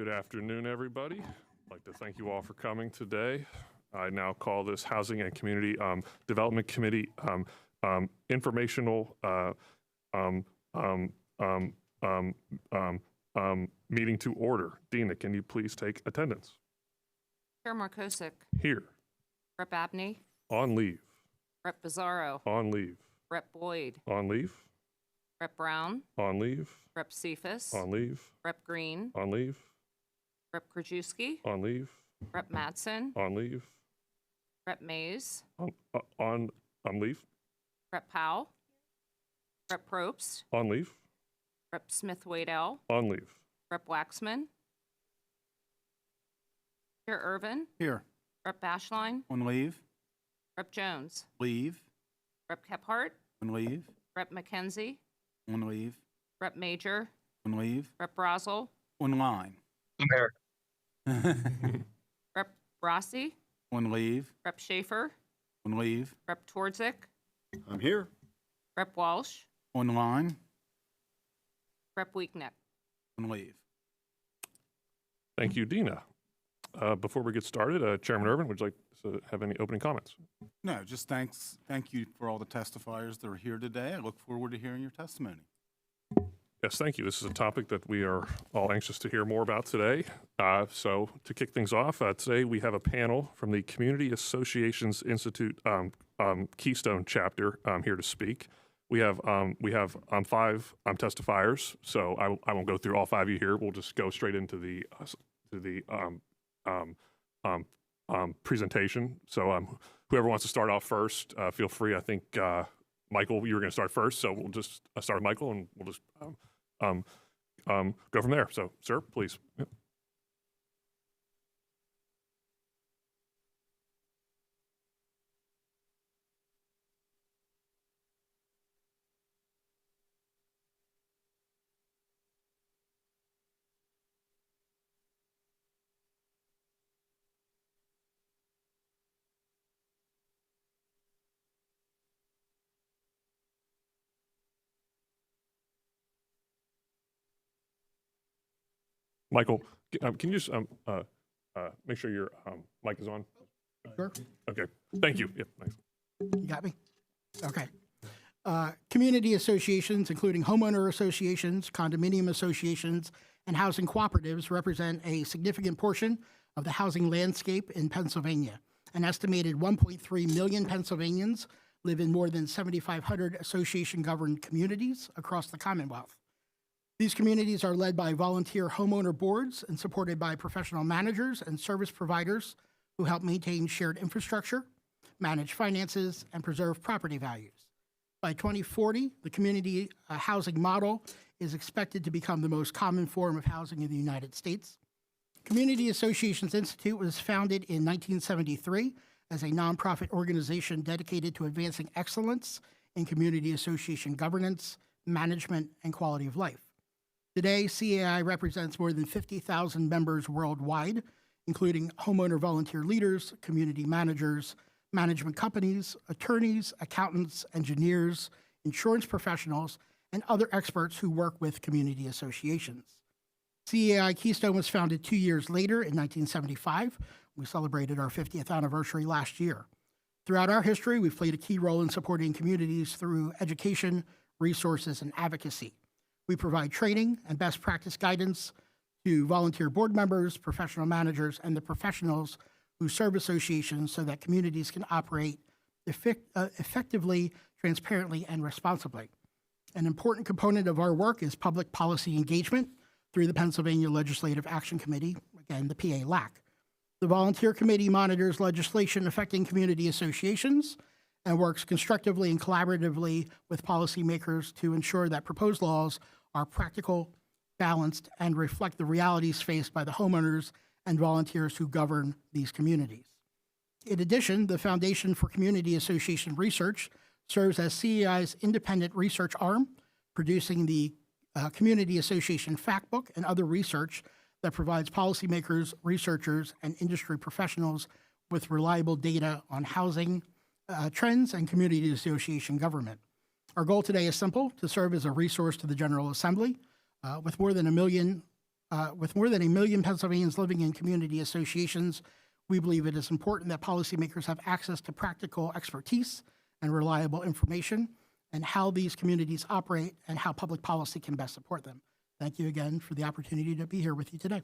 Good afternoon, everybody. I'd like to thank you all for coming today. I now call this Housing and Community Development Committee informational meeting to order. Dina, can you please take attendance? Chair Markosik. Here. Rep. Abney. On leave. Rep. Bizzarro. On leave. Rep. Boyd. On leave. Rep. Brown. On leave. Rep. Cephas. On leave. Rep. Green. On leave. Rep. Krajewski. On leave. Rep. Madsen. On leave. Rep. Mays. On leave. Rep. Powell. Rep. Probst. On leave. Rep. Smith Waddell. On leave. Rep. Waxman. Chair Irvin. Here. Rep. Bashline. On leave. Rep. Jones. Leave. Rep. Kephart. On leave. Rep. McKenzie. On leave. Rep. Major. On leave. Rep. Brazel. On line. I'm here. Rep. Rossi. On leave. Rep. Schaefer. On leave. Rep. Twardzik. I'm here. Rep. Walsh. On line. Rep. Weeknick. On leave. Thank you, Dina. Before we get started, Chairman Irvin, would you like to have any opening comments? No, just thank you for all the testifiers that are here today. I look forward to hearing your testimony. Yes, thank you. This is a topic that we are all anxious to hear more about today. So to kick things off, today we have a panel from the Community Associations Institute Keystone chapter here to speak. We have 5 testifiers, so I won't go through all 5 of you here. We'll just go straight into the presentation. So whoever wants to start off first, feel free. I think Michael, you were going to start first, so we'll just start with Michael, and we'll just go from there. So, sir, please. Yep. Michael, can you just make sure your mic is on? Sure. Okay. Thank you. Yep. Thanks. You got me? Okay. Community associations, including homeowner associations, condominium associations, and housing cooperatives, represent a significant portion of the housing landscape in Pennsylvania. An estimated 1.3 million Pennsylvanians live in more than 7,500 association-governed communities across the Commonwealth. These communities are led by volunteer homeowner boards and supported by professional managers and service providers who help maintain shared infrastructure, manage finances, and preserve property values. By 2040, the community housing model is expected to become the most common form of housing in the United States. Community Associations Institute was founded in 1973 as a nonprofit organization dedicated to advancing excellence in community association governance, management, and quality of life. Today, CAI represents more than 50,000 members worldwide, including homeowner volunteer leaders, community managers, management companies, attorneys, accountants, engineers, insurance professionals, and other experts who work with community associations. CAI Keystone was founded 2 years later in 1975. We celebrated our 50th anniversary last year. Throughout our history, we've played a key role in supporting communities through education, resources, and advocacy. We provide training and best practice guidance to volunteer board members, professional managers, and the professionals who serve associations so that communities can operate effectively, transparently, and responsibly. An important component of our work is public policy engagement through the Pennsylvania Legislative Action Committee, again, the PA LAC. The Volunteer Committee monitors legislation affecting community associations and works constructively and collaboratively with policymakers to ensure that proposed laws are practical, balanced, and reflect the realities faced by the homeowners and volunteers who govern these communities. In addition, the Foundation for Community Association Research serves as CAI's independent research arm, producing the Community Association Factbook and other research that provides policymakers, researchers, and industry professionals with reliable data on housing trends and community association government. Our goal today is simple: to serve as a resource to the General Assembly. With more than 1 million With more than 1 million Pennsylvanians living in community associations, we believe it is important that policymakers have access to practical expertise and reliable information and how these communities operate and how public policy can best support them. Thank you again for the opportunity to be here with you today.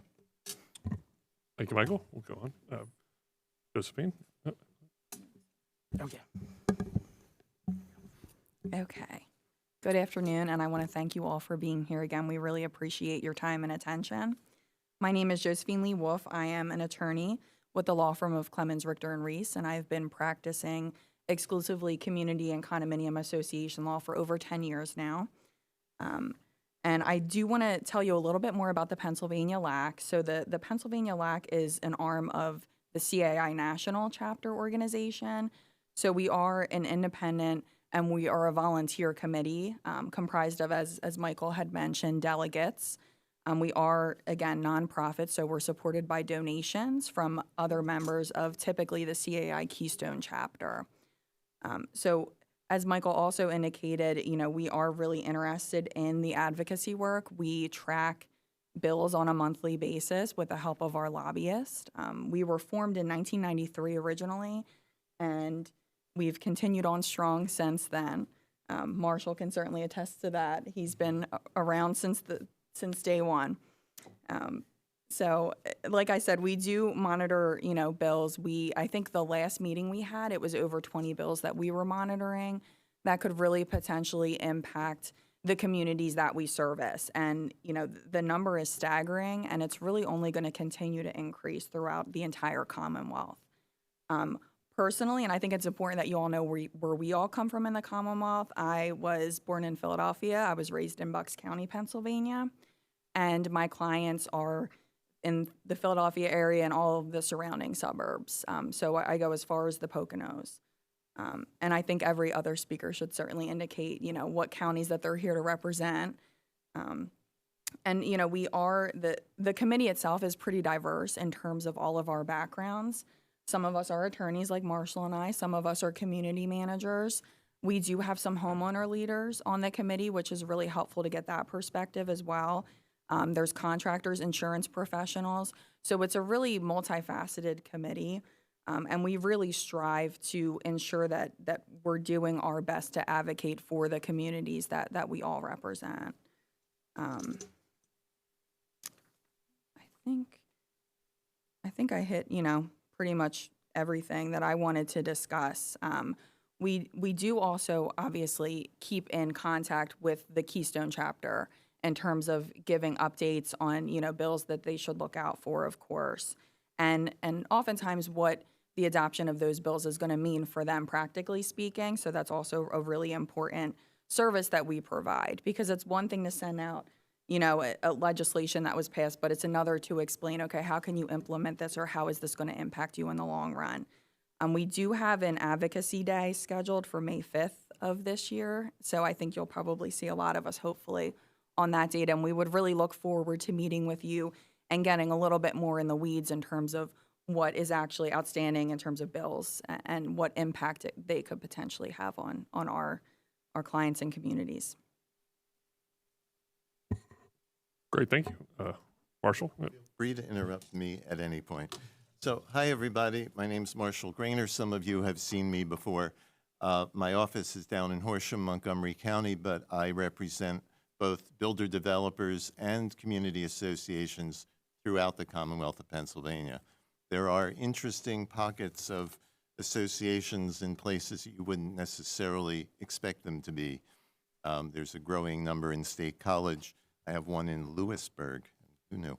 Thank you, Michael. We'll go on. Josephine? Okay. Okay. Good afternoon, and I want to thank you all for being here again. We really appreciate your time and attention. My name is Josephine Lee Wolf. I am an attorney with the law firm of Clemens, Richter, and Reese, and I've been practicing exclusively community and condominium association law for over 10 years now. And I do want to tell you a little bit more about the Pennsylvania LAC. So the Pennsylvania LAC is an arm of the CAI National Chapter Organization. So we are an independent and we are a volunteer committee comprised of, as Michael had mentioned, delegates. We are, again, nonprofit, so we're supported by donations from other members of typically the CAI Keystone chapter. So as Michael also indicated, we are really interested in the advocacy work. We track bills on a monthly basis with the help of our lobbyist. We were formed in 1993 originally, and we've continued on strong since then. Marshall can certainly attest to that. He's been around since day one. So like I said, we do monitor, bills. I think the last meeting we had, it was over 20 bills that we were monitoring that could really potentially impact the communities that we service. And, the number is staggering, and it's really only going to continue to increase throughout the entire Commonwealth. Personally, and I think it's important that you all know where we all come from in the Commonwealth. I was born in Philadelphia. I was raised in Bucks County, Pennsylvania, and my clients are in the Philadelphia area and all of the surrounding suburbs. So I go as far as the Poconos. And I think every other speaker should certainly indicate, what counties that they're here to represent. And, we are, the committee itself is pretty diverse in terms of all of our backgrounds. Some of us are attorneys like Marshall and I. Some of us are community managers. We do have some homeowner leaders on the committee, which is really helpful to get that perspective as well. There's contractors, insurance professionals. So it's a really multifaceted committee. And we really strive to ensure that we're doing our best to advocate for the communities that we all represent. I think I hit, pretty much everything that I wanted to discuss. We do also obviously keep in contact with the Keystone chapter in terms of giving updates on, bills that they should look out for, of course. And oftentimes what the adoption of those bills is going to mean for them, practically speaking. So that's also a really important service that we provide, because it's one thing to send out, a legislation that was passed, but it's another to explain, okay, how can you implement this, or how is this going to impact you in the long run? We do have an advocacy day scheduled for May 5th of this year. So I think you'll probably see a lot of us, hopefully, on that date. And we would really look forward to meeting with you and getting a little bit more in the weeds in terms of what is actually outstanding in terms of bills and what impact they could potentially have on our clients and communities. Great, thank you. Marshall? Free to interrupt me at any point. So, hi, everybody. My name's Marshall Grainer. Some of you have seen me before. My office is down in Horsham, Montgomery County, but I represent both builder developers and community associations throughout the Commonwealth of Pennsylvania. There are interesting pockets of associations in places that you wouldn't necessarily expect them to be. There's a growing number in State College. I have one in Lewisburg. Who knew?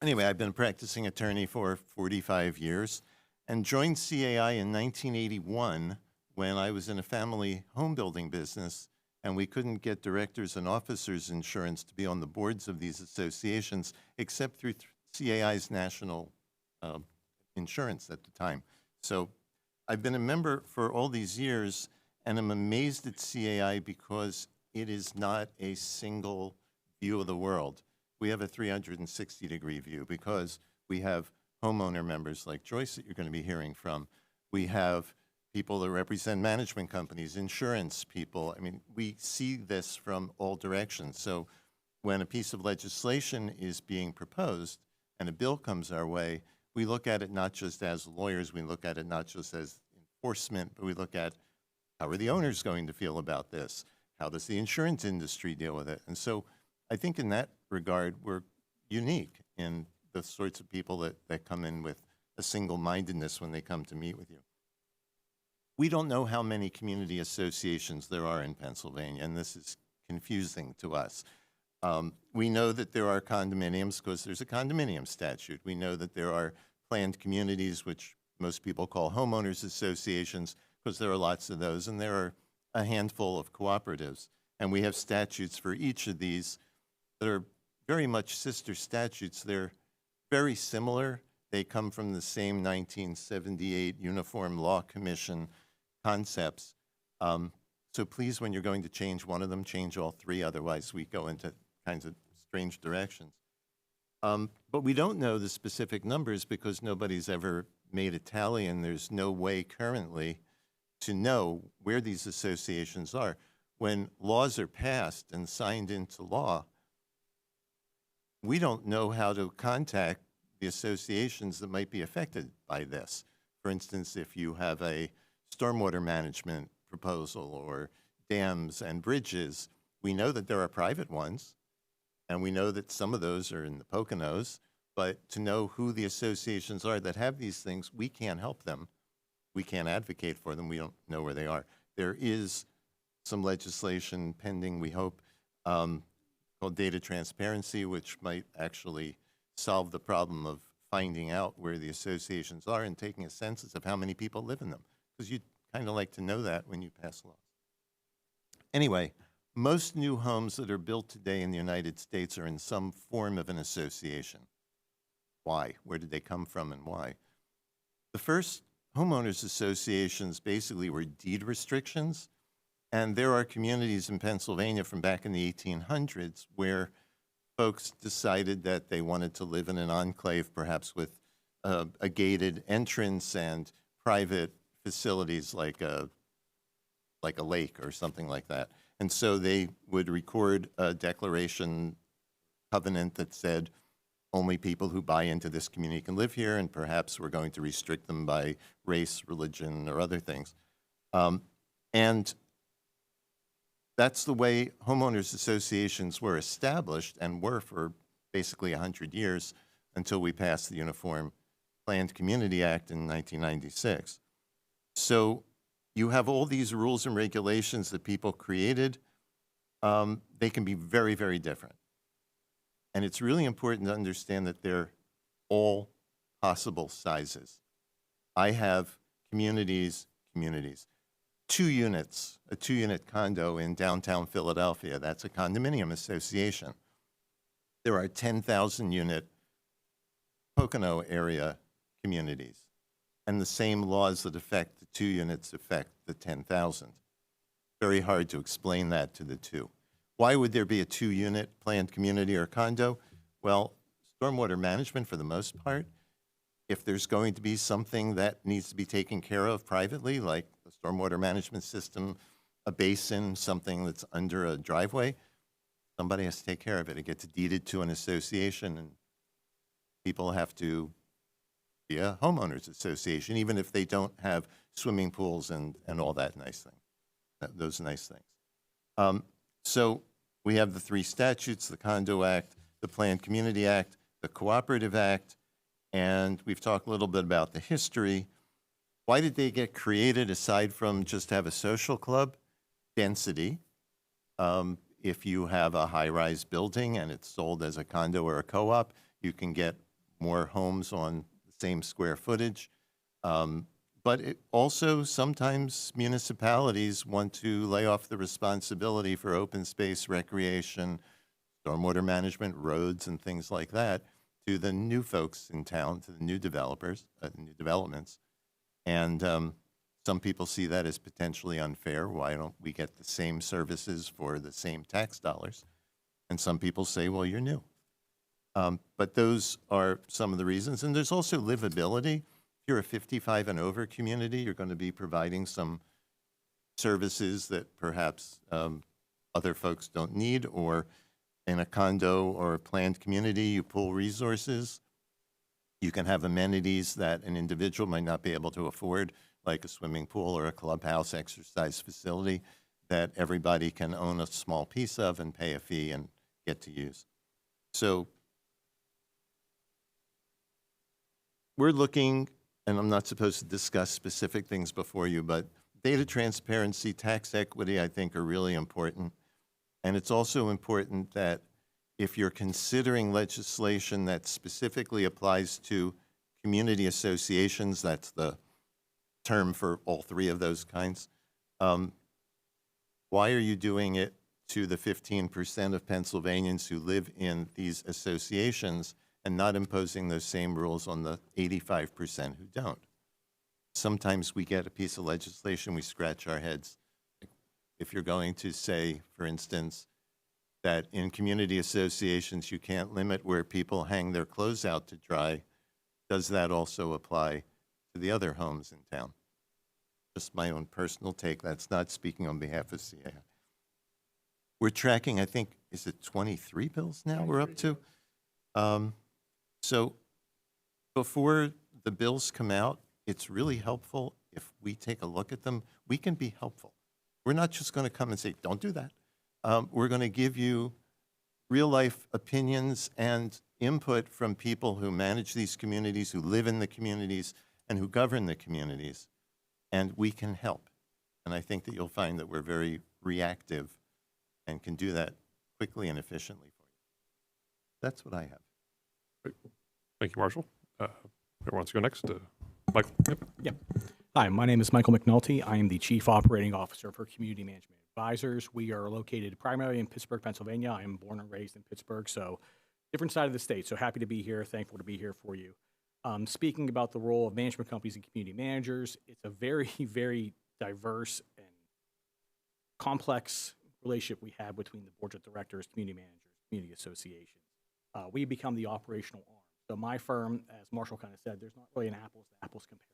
Anyway, I've been a practicing attorney for 45 years and joined CAI in 1981 when I was in a family home building business, and we couldn't get directors and officers insurance to be on the boards of these associations except through CAI's national insurance at the time. So I've been a member for all these years, and I'm amazed at CAI because it is not a single view of the world. We have a 360-degree view because we have homeowner members like Joyce that you're going to be hearing from. We have people that represent management companies, insurance people. I mean, we see this from all directions. So when a piece of legislation is being proposed and a bill comes our way, we look at it not just as lawyers, we look at it not just as enforcement, but we look at how are the owners going to feel about this? How does the insurance industry deal with it? And so I think in that regard, we're unique in the sorts of people that come in with a single-mindedness when they come to meet with you. We don't know how many community associations there are in Pennsylvania, and this is confusing to us. We know that there are condominiums because there's a condominium statute. We know that there are planned communities, which most people call homeowners associations, because there are lots of those, and there are a handful of cooperatives. And we have statutes for each of these that are very much sister statutes. They're very similar. They come from the same 1978 Uniform Law Commission concepts. So please, when you're going to change one of them, change all three. Otherwise, we go into kinds of strange directions. But we don't know the specific numbers because nobody's ever made a tally, and there's no way currently to know where these associations are. When laws are passed and signed into law, we don't know how to contact the associations that might be affected by this. For instance, if you have a stormwater management proposal or dams and bridges, we know that there are private ones, and we know that some of those are in the Poconos, but to know who the associations are that have these things, we can't help them. We can't advocate for them. We don't know where they are. There is some legislation pending, we hope, called data transparency, which might actually solve the problem of finding out where the associations are and taking a census of how many people live in them, because you'd kind of like to know that when you pass laws. Anyway, most new homes that are built today in the United States are in some form of an association. Why? Where did they come from and why? The first homeowners associations basically were deed restrictions, and there are communities in Pennsylvania from back in the 1800s where folks decided that they wanted to live in an enclave, perhaps with a gated entrance and private facilities like a lake or something like that. And so they would record a declaration covenant that said only people who buy into this community can live here, and perhaps we're going to restrict them by race, religion, or other things. And that's the way homeowners associations were established and were for basically 100 years until we passed the Uniform Planned Community Act in 1996. So you have all these rules and regulations that people created. They can be very, very different. And it's really important to understand that they're all possible sizes. I have communities, 2 units, a 2-unit condo in downtown Philadelphia. That's a condominium association. There are 10,000-unit Pocono area communities, and the same laws that affect the 2 units affect the 10,000. Very hard to explain that to the two. Why would there be a 2-unit planned community or condo? Well, stormwater management for the most part. If there's going to be something that needs to be taken care of privately, like a stormwater management system, a basin, something that's under a driveway, somebody has to take care of it. It gets deeded to an association, and people have to be a homeowners association, even if they don't have swimming pools and all that nice thing, those nice things. So we have the 3 statutes, the Condo Act, the Planned Community Act, the Cooperative Act, and we've talked a little bit about the history. Why did they get created aside from just have a social club? Density. If you have a high-rise building and it's sold as a condo or a co-op, you can get more homes on the same square footage. But it also, sometimes municipalities want to lay off the responsibility for open space, recreation, stormwater management, roads, and things like that to the new folks in town, to the new developers, new developments. And some people see that as potentially unfair. Why don't we get the same services for the same tax dollars? And some people say, well, you're new. But those are some of the reasons. And there's also livability. If you're a 55 and over community, you're going to be providing some services that perhaps other folks don't need, or in a condo or a planned community, you pool resources. You can have amenities that an individual might not be able to afford, like a swimming pool or a clubhouse exercise facility that everybody can own a small piece of and pay a fee and get to use. So we're looking, and I'm not supposed to discuss specific things before you, but data transparency, tax equity, I think are really important. And it's also important that if you're considering legislation that specifically applies to community associations, that's the term for all three of those kinds, why are you doing it to the 15% of Pennsylvanians who live in these associations and not imposing those same rules on the 85% who don't? Sometimes we get a piece of legislation, we scratch our heads. If you're going to say, for instance, that in community associations you can't limit where people hang their clothes out to dry, does that also apply to the other homes in town? Just my own personal take. That's not speaking on behalf of CAI. We're tracking, I think, is it 23 bills now we're up to? So before the bills come out, it's really helpful if we take a look at them. We can be helpful. We're not just going to come and say, don't do that. We're going to give you real-life opinions and input from people who manage these communities, who live in the communities, and who govern the communities, and we can help. And I think that you'll find that we're very reactive and can do that quickly and efficiently for you. That's what I have. Thank you, Marshall. Whoever wants to go next? Michael? Yep. Hi, my name is Michael McNulty. I am the Chief Operating Officer for Community Management Advisors. We are located primarily in Pittsburgh, Pennsylvania. I am born and raised in Pittsburgh, so different side of the state. So happy to be here, thankful to be here for you. Speaking about the role of management companies and community managers, it's a very, very diverse and complex relationship we have between the boards of directors, community managers, community associations. We become the operational arm. So my firm, as Marshall kind of said, there's not really an apples-to-apples comparison.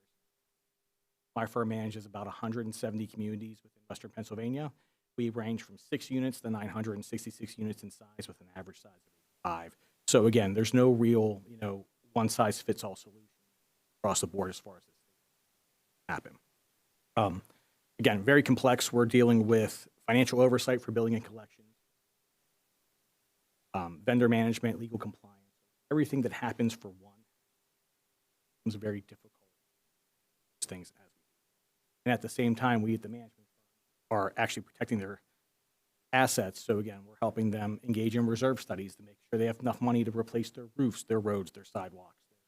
My firm manages about 170 communities within Western Pennsylvania. We range from 6 units to 966 units in size with an average size of 5. So again, there's no real, one-size-fits-all solution across the board as far as this happen. Again, very complex. We're dealing with financial oversight for billing and collections, vendor management, legal compliance. Everything that happens for one becomes very difficult. Things as and at the same time, we at the management firm are actually protecting their assets. So again, we're helping them engage in reserve studies to make sure they have enough money to replace their roofs, their roads, their sidewalks, their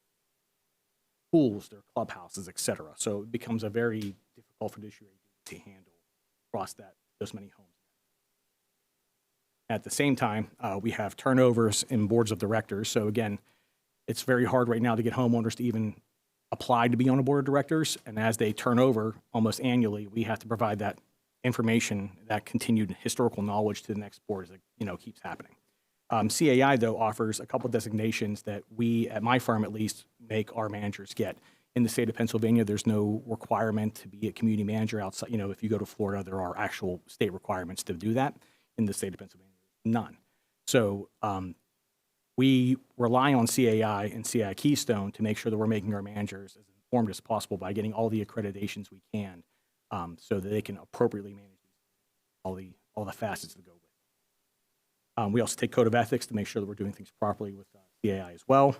pools, their clubhouses, et cetera. So it becomes a very difficult fiduciary duty to handle across those many homes. At the same time, we have turnovers in boards of directors. So again, it's very hard right now to get homeowners to even apply to be on a board of directors. And as they turn over almost annually, we have to provide that information, that continued historical knowledge to the next board as it keeps happening. CAI, though, offers a couple designations that we, at my firm at least, make our managers get. In the state of Pennsylvania, there's no requirement to be a community manager outside. If you go to Florida, there are actual state requirements to do that. In the state of Pennsylvania, none. So we rely on CAI and CAI Keystone to make sure that we're making our managers as informed as possible by getting all the accreditations we can so that they can appropriately manage all the facets that go with it. We also take code of ethics to make sure that we're doing things properly with CAI as well.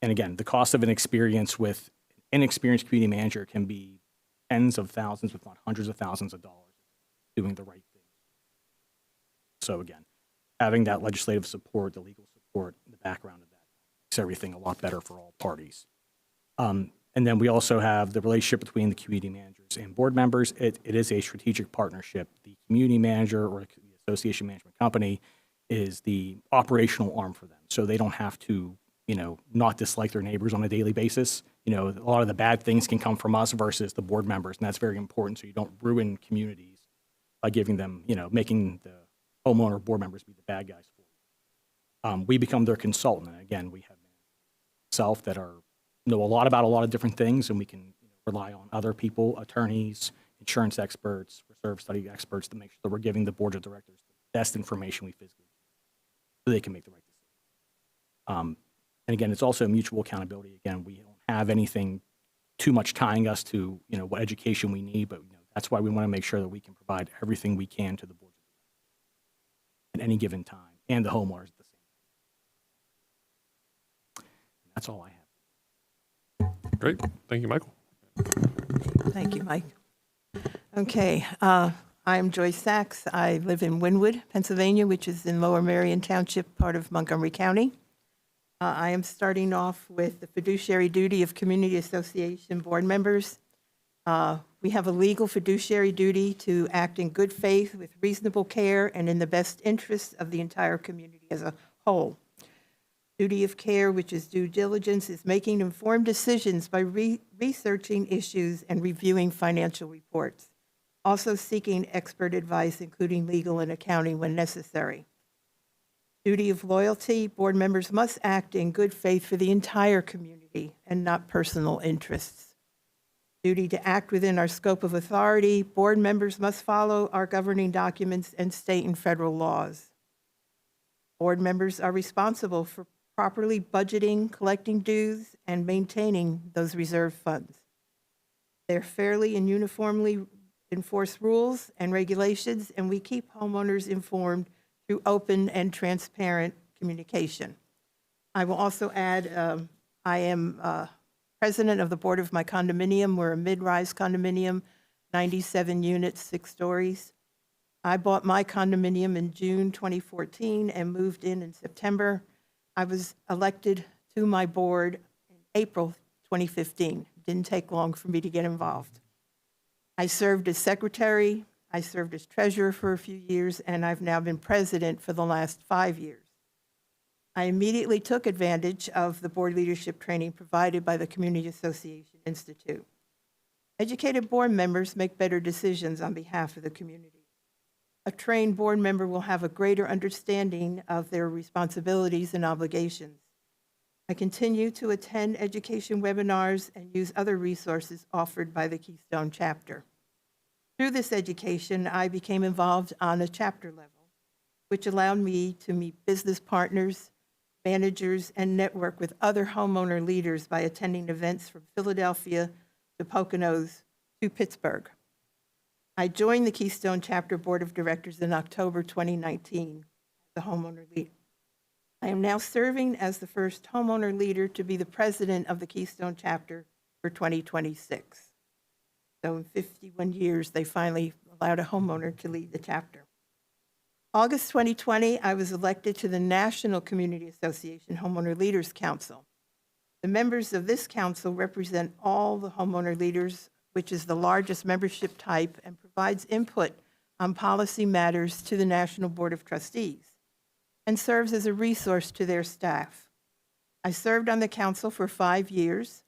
And again, the cost of an experience with an inexperienced community manager can be tens of thousands, if not hundreds of thousands of dollars doing the right thing. So again, having that legislative support, the legal support, the background of that makes everything a lot better for all parties. And then we also have the relationship between the community managers and board members. It is a strategic partnership. The community manager or the association management company is the operational arm for them. So they don't have to, not dislike their neighbors on a daily basis. A lot of the bad things can come from us versus the board members, and that's very important so you don't ruin communities by giving them, making the homeowner board members be the bad guys for you. We become their consultant. And again, we have myself that know a lot about a lot of different things, and we can rely on other people, attorneys, insurance experts, reserve study experts to make sure that we're giving the board of directors the best information we physically so they can make the right decision. And again, it's also mutual accountability. Again, we don't have anything too much tying us to, what education we need, but that's why we want to make sure that we can provide everything we can to the board at any given time, and the homeowners at the same time. And that's all I have. Great. Thank you, Michael. Thank you, Mike. Okay, I am Joyce Sachs. I live in Wynwood, Pennsylvania, which is in Lower Merion Township, part of Montgomery County. I am starting off with the fiduciary duty of community association board members. We have a legal fiduciary duty to act in good faith with reasonable care and in the best interest of the entire community as a whole. Duty of care, which is due diligence, is making informed decisions by researching issues and reviewing financial reports, also seeking expert advice, including legal and accounting when necessary. Duty of loyalty, board members must act in good faith for the entire community and not personal interests. Duty to act within our scope of authority, board members must follow our governing documents and state and federal laws. Board members are responsible for properly budgeting, collecting dues, and maintaining those reserve funds. They're fairly and uniformly enforce rules and regulations, and we keep homeowners informed through open and transparent communication. I will also add, I am president of the board of my condominium. We're a mid-rise condominium, 97 units, 6 stories. I bought my condominium in June 2014 and moved in September. I was elected to my board in April 2015. Didn't take long for me to get involved. I served as secretary, I served as treasurer for a few years, and I've now been president for the last 5 years. I immediately took advantage of the board leadership training provided by the Community Association Institute. Educated board members make better decisions on behalf of the community. A trained board member will have a greater understanding of their responsibilities and obligations. I continue to attend education webinars and use other resources offered by the Keystone chapter. Through this education, I became involved on a chapter level, which allowed me to meet business partners, managers, and network with other homeowner leaders by attending events from Philadelphia to Poconos to Pittsburgh. I joined the Keystone Chapter Board of Directors in October 2019 as a homeowner leader. I am now serving as the first homeowner leader to be the president of the Keystone Chapter for 2026. So in 51 years, they finally allowed a homeowner to lead the chapter. August 2020, I was elected to the National Community Association Homeowner Leaders Council. The members of this council represent all the homeowner leaders, which is the largest membership type and provides input on policy matters to the National Board of Trustees and serves as a resource to their staff. I served on the council for 5 years.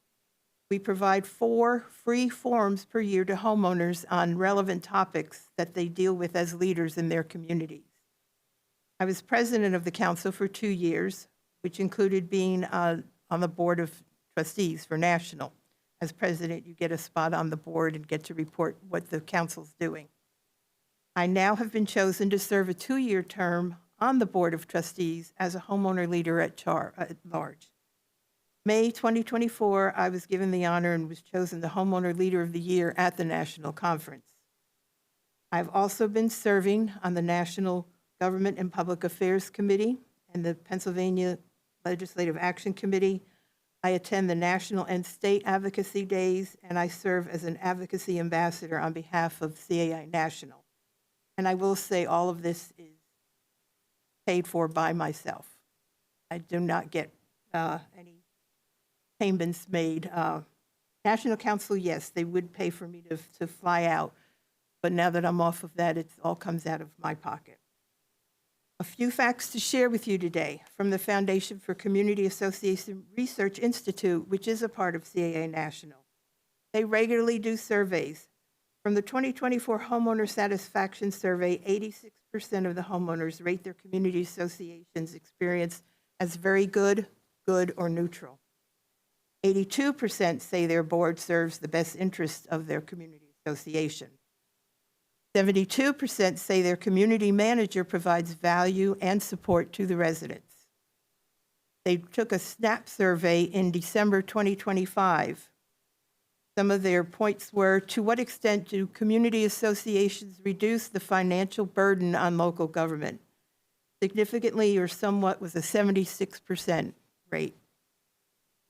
We provide 4 free forums per year to homeowners on relevant topics that they deal with as leaders in their communities. I was president of the council for 2 years, which included being on the board of trustees for National. As president, you get a spot on the board and get to report what the council's doing. I now have been chosen to serve a 2-year term on the board of trustees as a homeowner leader at large. May 2024, I was given the honor and was chosen the Homeowner Leader of the Year at the National Conference. I've also been serving on the National Government and Public Affairs Committee and the Pennsylvania Legislative Action Committee. I attend the national and state advocacy days, and I serve as an advocacy ambassador on behalf of CAI National. And I will say all of this is paid for by myself. I do not get any payments made. National Council, yes, they would pay for me to fly out, but now that I'm off of that, it all comes out of my pocket. A few facts to share with you today from the Foundation for Community Association Research Institute, which is a part of CAA National. They regularly do surveys. From the 2024 Homeowner Satisfaction Survey, 86% of the homeowners rate their community association's experience as very good, good, or neutral. 82% say their board serves the best interest of their community association. 72% say their community manager provides value and support to the residents. They took a SNAP survey in December 2025. Some of their points were, to what extent do community associations reduce the financial burden on local government? Significantly or somewhat was a 76% rate.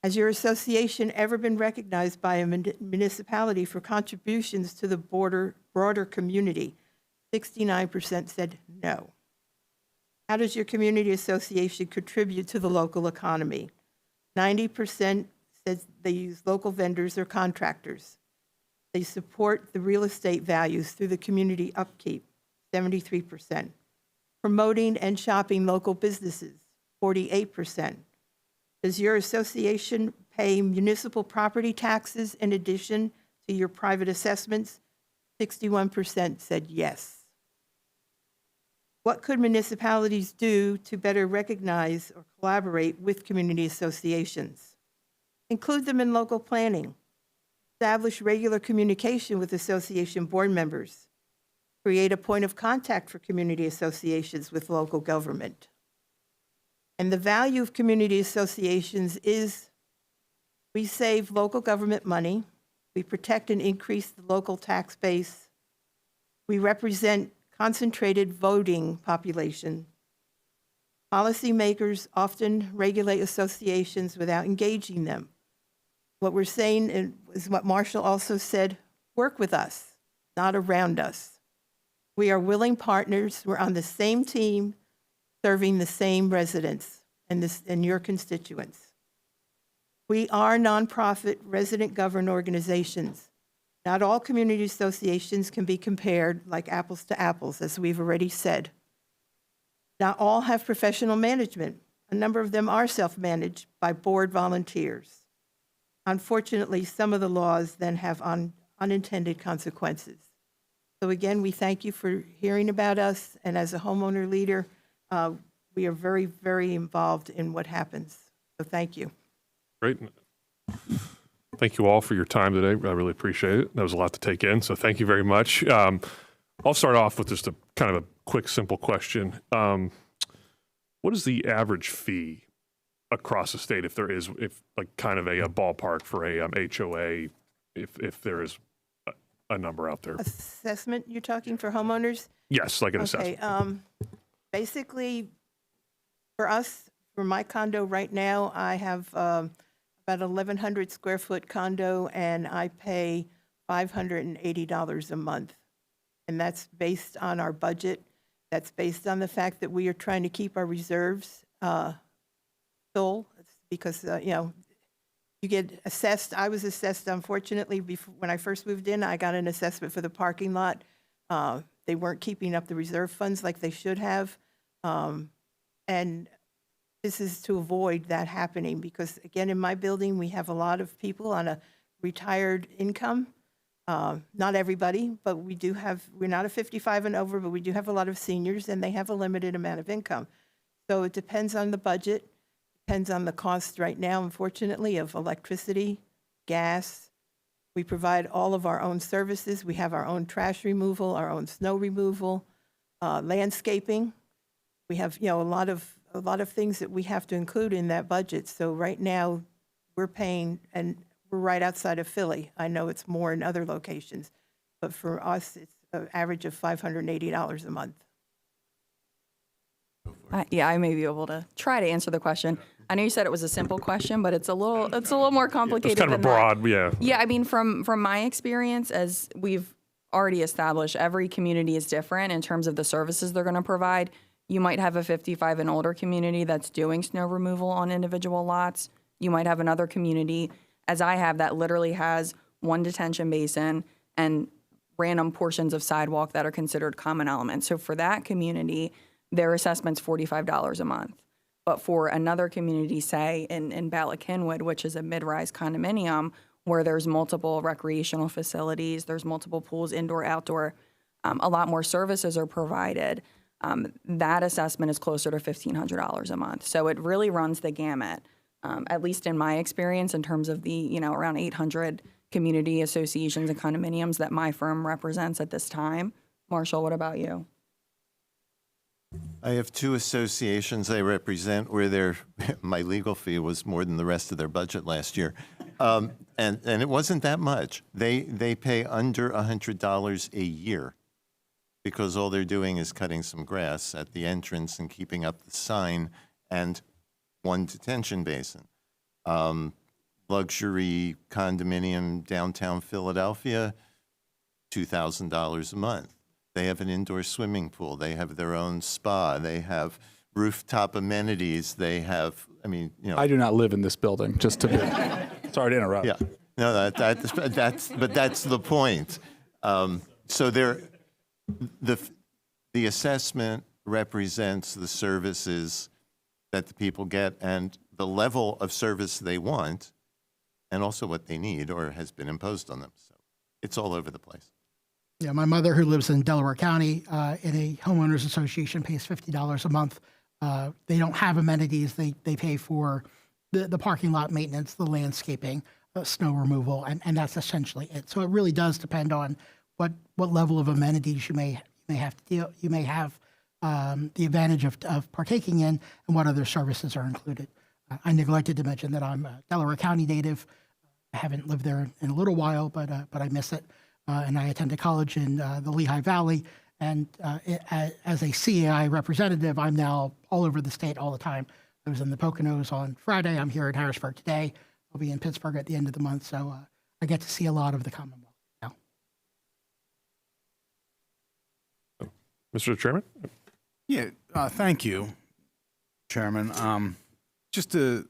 Has your association ever been recognized by a municipality for contributions to the broader community? 69% said no. How does your community association contribute to the local economy? 90% said they use local vendors or contractors. They support the real estate values through the community upkeep, 73%. Promoting and shopping local businesses, 48%. Does your association pay municipal property taxes in addition to your private assessments? 61% said yes. What could municipalities do to better recognize or collaborate with community associations? Include them in local planning. Establish regular communication with association board members. Create a point of contact for community associations with local government. And the value of community associations is we save local government money, we protect and increase the local tax base, we represent concentrated voting population. Policymakers often regulate associations without engaging them. What we're saying is what Marshall also said, work with us, not around us. We are willing partners, we're on the same team, serving the same residents and your constituents. We are nonprofit resident-governed organizations. Not all community associations can be compared like apples to apples, as we've already said. Not all have professional management. A number of them are self-managed by board volunteers. Unfortunately, some of the laws then have unintended consequences. So again, we thank you for hearing about us, and as a homeowner leader, we are very, very involved in what happens. So thank you. Great. Thank you all for your time today. I really appreciate it. That was a lot to take in, so thank you very much. I'll start off with just a kind of a quick, simple question. What is the average fee across the state, if there is, if like kind of a ballpark for a HOA, if there is a number out there? Assessment, you're talking for homeowners? Yes, like an assessment. Okay, basically, for us, for my condo right now, I have about 1,100 square foot condo, and I pay $580 a month. And that's based on our budget. That's based on the fact that we are trying to keep our reserves full, because, you get assessed. I was assessed, unfortunately, when I first moved in, I got an assessment for the parking lot. They weren't keeping up the reserve funds like they should have. And this is to avoid that happening, because again, in my building, we have a lot of people on a retired income. Not everybody, but we do have, we're not a 55 and over, but we do have a lot of seniors, and they have a limited amount of income. So it depends on the budget, depends on the cost right now, unfortunately, of electricity, gas. We provide all of our own services. We have our own trash removal, our own snow removal, landscaping. We have, a lot of things that we have to include in that budget. So right now, we're paying, and we're right outside of Philly. I know it's more in other locations, but for us, it's an average of $580 a month. Yeah, I may be able to try to answer the question. I know you said it was a simple question, but it's a little more complicated. It's kind of a than that. broad, yeah. Yeah, I mean, from my experience, as we've already established, every community is different in terms of the services they're going to provide. You might have a 55 and older community that's doing snow removal on individual lots. You might have another community, as I have, that literally has one detention basin and random portions of sidewalk that are considered common elements. So for that community, their assessment's $45 a month. But for another community, say in Bala-Cynwyd, which is a mid-rise condominium, where there's multiple recreational facilities, there's multiple pools, indoor, outdoor, a lot more services are provided. That assessment is closer to $1,500 a month. So it really runs the gamut, at least in my experience, in terms of the, around 800 community associations and condominiums that my firm represents at this time. Marshall, what about you? I have two associations I represent where my legal fee was more than the rest of their budget last year. And it wasn't that much. They pay under $100 a year because all they're doing is cutting some grass at the entrance and keeping up the sign and one detention basin. Luxury condominium downtown Philadelphia, $2,000 a month. They have an indoor swimming pool. They have their own spa. They have rooftop amenities. They have, I mean, you know. I do not live in this building, just to be, sorry to interrupt. Yeah, no, that's the point. So the assessment represents the services that the people get and the level of service they want, and also what they need or has been imposed on them. So it's all over the place. Yeah, my mother, who lives in Delaware County, in a homeowners association, pays $50 a month. They don't have amenities. They pay for the parking lot maintenance, the landscaping, snow removal, and that's essentially it. So it really does depend on what level of amenities you may have to deal. You may have the advantage of partaking in, and what other services are included. I neglected to mention that I'm a Delaware County native. I haven't lived there in a little while, but I miss it. And I attended college in the Lehigh Valley. And as a CAI representative, I'm now all over the state all the time. I was in the Poconos on Friday. I'm here in Harrisburg today. I'll be in Pittsburgh at the end of the month. So I get to see a lot of the Commonwealth now. Mr. Chairman? Yeah, thank you, Chairman. Just to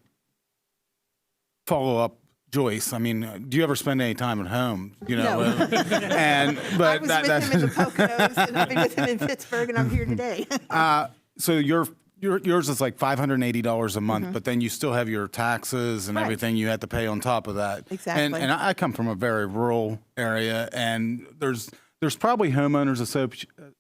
follow up, Joyce, I mean, do you ever spend any time at home? You know, No. I was with him in the Poconos, and I've been with him in Pittsburgh, and I'm here today. So yours is like $580 a month, but then you still have your taxes and Right. everything you have to pay on top of that. Exactly. And I come from a very rural area, and there's probably homeowners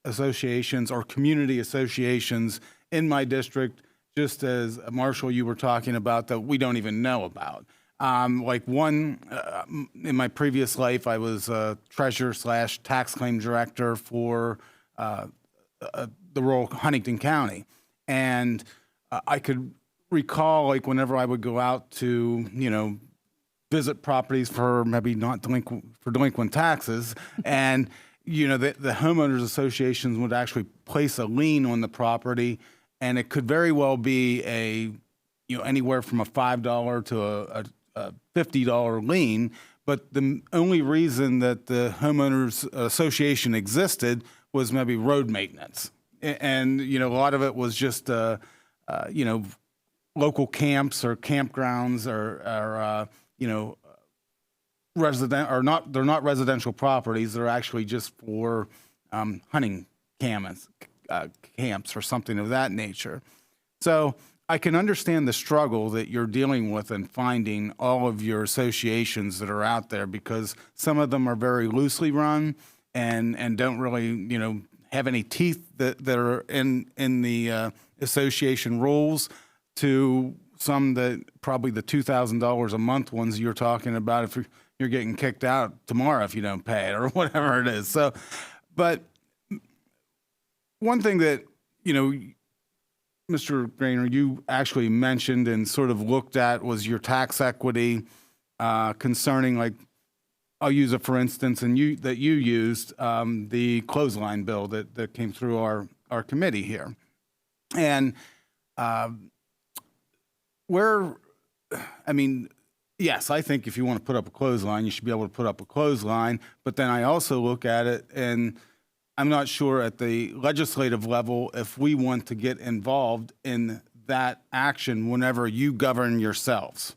associations or community associations in my district, just as Marshall, you were talking about, that we don't even know about. Like one, in my previous life, I was a treasurer/tax claim director for the rural Huntington County. And I could recall, like, whenever I would go out to, you know, visit properties for maybe not delinquent taxes, and, you know, the homeowners associations would actually place a lien on the property, and it could very well be anywhere from a $5 to a $50 lien, but the only reason that the homeowners association existed was maybe road maintenance. And, you know, a lot of it was just, you know, local camps or campgrounds or you know, they're not residential properties. They're actually just for hunting camps or something of that nature. So I can understand the struggle that you're dealing with in finding all of your associations that are out there, because some of them are very loosely run and don't really, you know, have any teeth that are in the association rules, to some that probably the $2,000 a month ones you're talking about, if you're getting kicked out tomorrow if you don't pay it or whatever it is. So, but one thing that, you know, Mr. Grainer, you actually mentioned and sort of looked at was your tax equity concerning, like, I'll use it for instance, and you used the clothesline bill that came through our committee here. And I mean, yes, I think if you want to put up a clothesline, you should be able to put up a clothesline. But then I also look at it, and I'm not sure at the legislative level if we want to get involved in that action whenever you govern yourselves.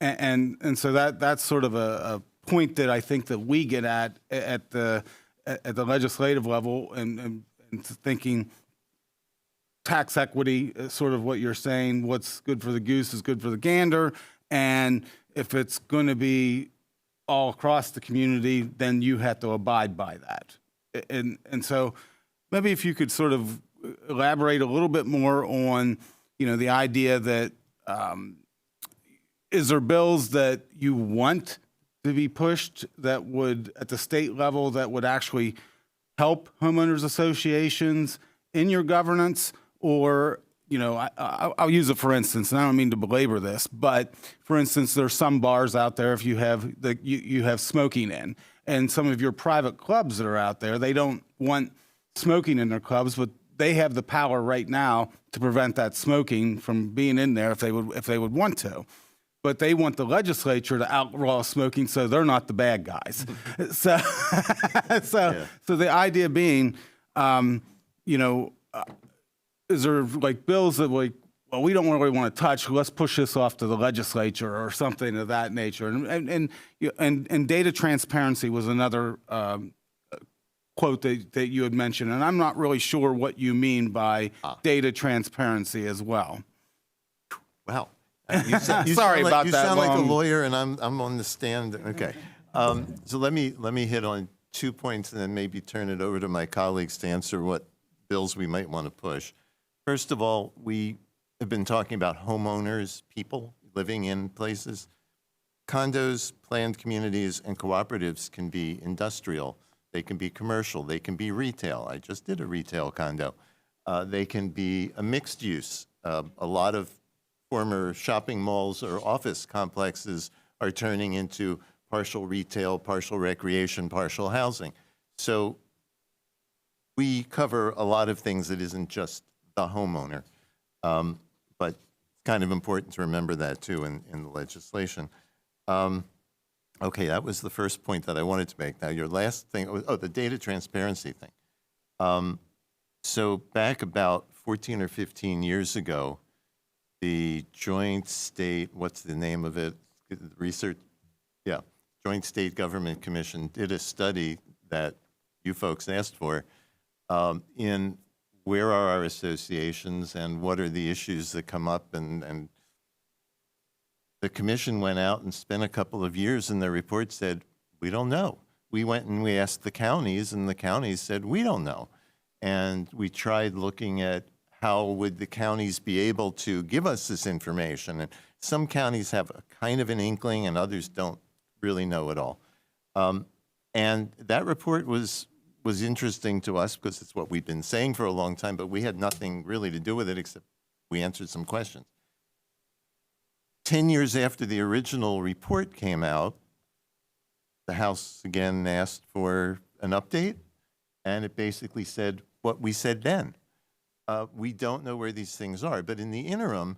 And so that's sort of a point that I think that we get at the legislative level, and thinking tax equity, sort of what you're saying, what's good for the goose is good for the gander. And if it's going to be all across the community, then you have to abide by that. And so maybe if you could sort of elaborate a little bit more on, you know, the idea that, is there bills that you want to be pushed that would, at the state level, that would actually help homeowners associations in your governance, or, I'll use it for instance, and I don't mean to belabor this, but for instance, there's some bars out there, if you have you have smoking in, and some of your private clubs that are out there, they don't want smoking in their clubs, but they have the power right now to prevent that smoking from being in there if they would want to. But they want the legislature to outlaw smoking, so they're not the bad guys. So, so the idea being, is there like bills that well, we don't really want to touch. Let's push this off to the legislature or something of that nature. And data transparency was another quote that you had mentioned, and I'm not really sure what you mean by data transparency as well. Wow. Sorry about that. You sound like a lawyer, and I'm on the stand. Okay. So let me hit on 2 points and then maybe turn it over to my colleagues to answer what bills we might want to push. First of all, we have been talking about homeowners, people living in places. Condos, planned communities, and cooperatives can be industrial. They can be commercial. They can be retail. I just did a retail condo. They can be a mixed use. A lot of former shopping malls or office complexes are turning into partial retail, partial recreation, partial housing. So we cover a lot of things that isn't just the homeowner. But it's kind of important to remember that too in the legislation. Okay, that was the first point that I wanted to make. Now your last thing, the data transparency thing. So back about 14 or 15 years ago, the Joint State, what's the name of it? Research, yeah, Joint State Government Commission did a study that you folks asked for in where are our associations and what are the issues that come up, and the commission went out and spent a couple of years, and their report said, we don't know. We went and we asked the counties, and the counties said, we don't know. And we tried looking at how would the counties be able to give us this information. And some counties have a kind of an inkling, and others don't really know at all. And that report was interesting to us because it's what we've been saying for a long time, but we had nothing really to do with it except we answered some questions. 10 years after the original report came out, the House again asked for an update, and it basically said what we said then. We don't know where these things are, but in the interim,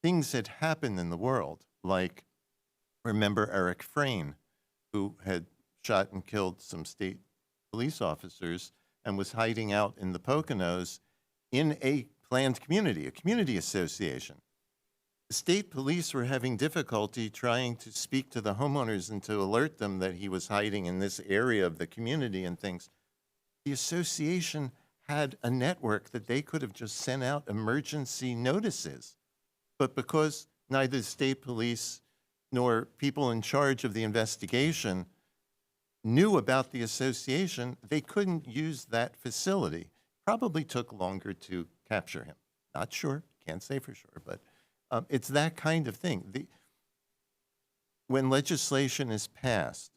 things had happened in the world, like remember Eric Frayne, who had shot and killed some state police officers and was hiding out in the Poconos in a planned community, a community association. The state police were having difficulty trying to speak to the homeowners and to alert them that he was hiding in this area of the community and things. The association had a network that they could have just sent out emergency notices. But because neither the state police nor people in charge of the investigation knew about the association, they couldn't use that facility. Probably took longer to capture him. Not sure, can't say for sure, but it's that kind of thing. When legislation is passed,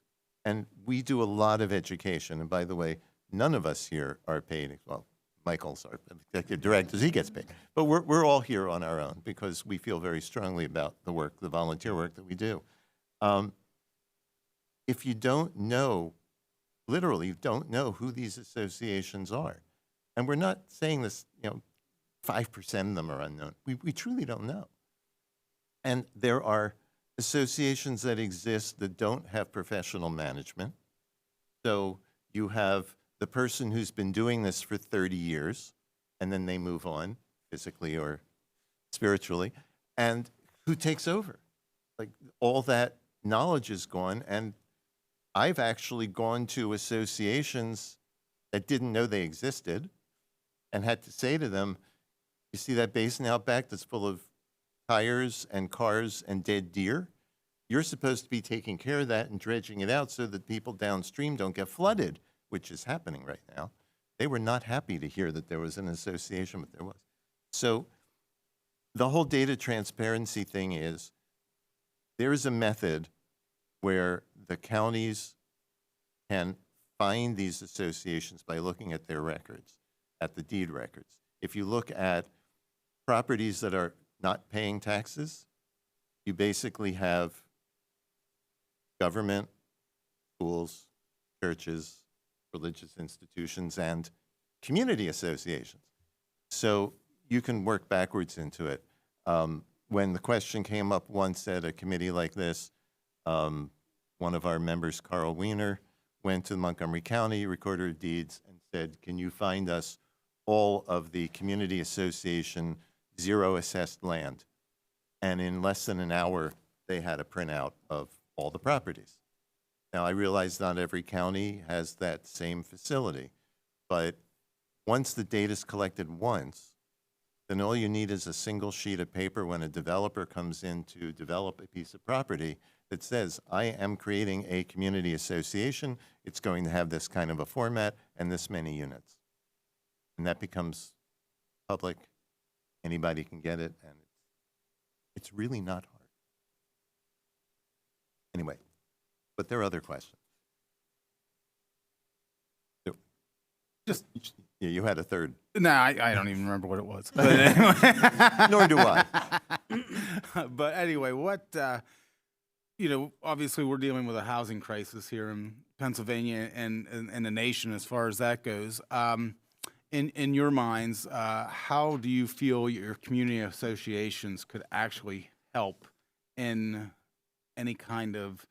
and we do a lot of education, and by the way, none of us here are paid. Well, Michael's our executive director, he gets paid. But we're all here on our own because we feel very strongly about the work, the volunteer work that we do. If you don't know, literally don't know who these associations are, and we're not saying this, 5% of them are unknown. We truly don't know. And there are associations that exist that don't have professional management. So you have the person who's been doing this for 30 years, and then they move on physically or spiritually, and who takes over? Like all that knowledge is gone, and I've actually gone to associations that didn't know they existed and had to say to them, you see that basin out back that's full of tires and cars and dead deer? You're supposed to be taking care of that and dredging it out so that people downstream don't get flooded, which is happening right now. They were not happy to hear that there was an association, but there was. So the whole data transparency thing is, there is a method where the counties can find these associations by looking at their records, at the deed records. If you look at properties that are not paying taxes, you basically have government, schools, churches, religious institutions, and community associations. So you can work backwards into it. When the question came up once at a committee like this, one of our members, Carl Wiener, went to Montgomery County Recorder of Deeds and said, can you find us all of the community association zero assessed land? And in less than an hour, they had a printout of all the properties. Now, I realize not every county has that same facility, but once the data is collected once, then all you need is a single sheet of paper when a developer comes in to develop a piece of property that says, I am creating a community association. It's going to have this kind of a format and this many units. And that becomes public. Anybody can get it, and it's really not hard. Anyway, but there are other questions. Just Yeah, you had a third. no, I don't even remember what it was. But anyway. Nor do I. But anyway, what obviously we're dealing with a housing crisis here in Pennsylvania and the nation as far as that goes. In your minds, how do you feel your community associations could actually help in any kind of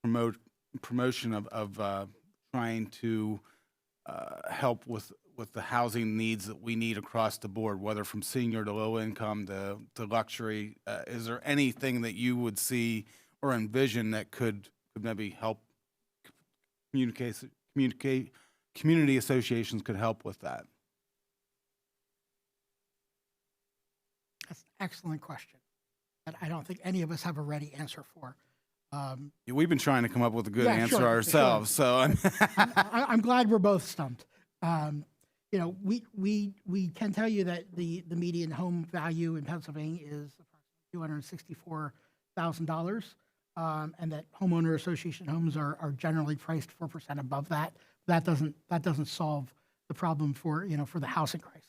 promotion of trying to help with the housing needs that we need across the board, whether from senior to low income to luxury? Is there anything that you would see or envision that could maybe help community associations could help with that? That's an excellent question that I don't think any of us have a ready answer for. Yeah, we've been trying to come up with a good Yeah, answer sure, ourselves, so I'm glad we're both stumped. We can tell you that the median home value in Pennsylvania is approximately $264,000, and that homeowner association homes are generally priced 4% above that. That doesn't solve the problem for the housing crisis.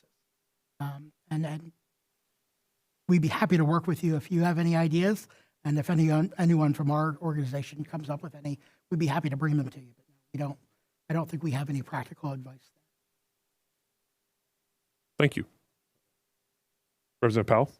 And then we'd be happy to work with you if you have any ideas. And if anyone from our organization comes up with any, we'd be happy to bring them to you. But I don't think we have any practical advice there. Thank you. Representative Powell?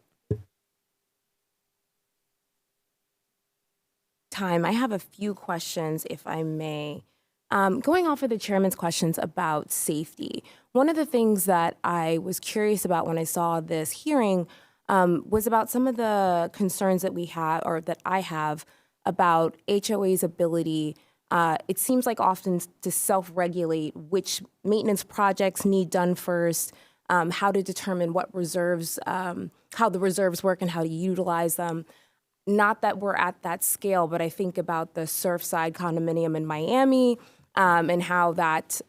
I have a few questions, if I may. Going off of the chairman's questions about safety, one of the things that I was curious about when I saw this hearing was about some of the concerns that we have, or that I have, about HOA's ability. It seems like often to self-regulate which maintenance projects need done first, how to determine what reserves, how the reserves work and how to utilize them. Not that we're at that scale, but I think about the Surfside condominium in Miami and how that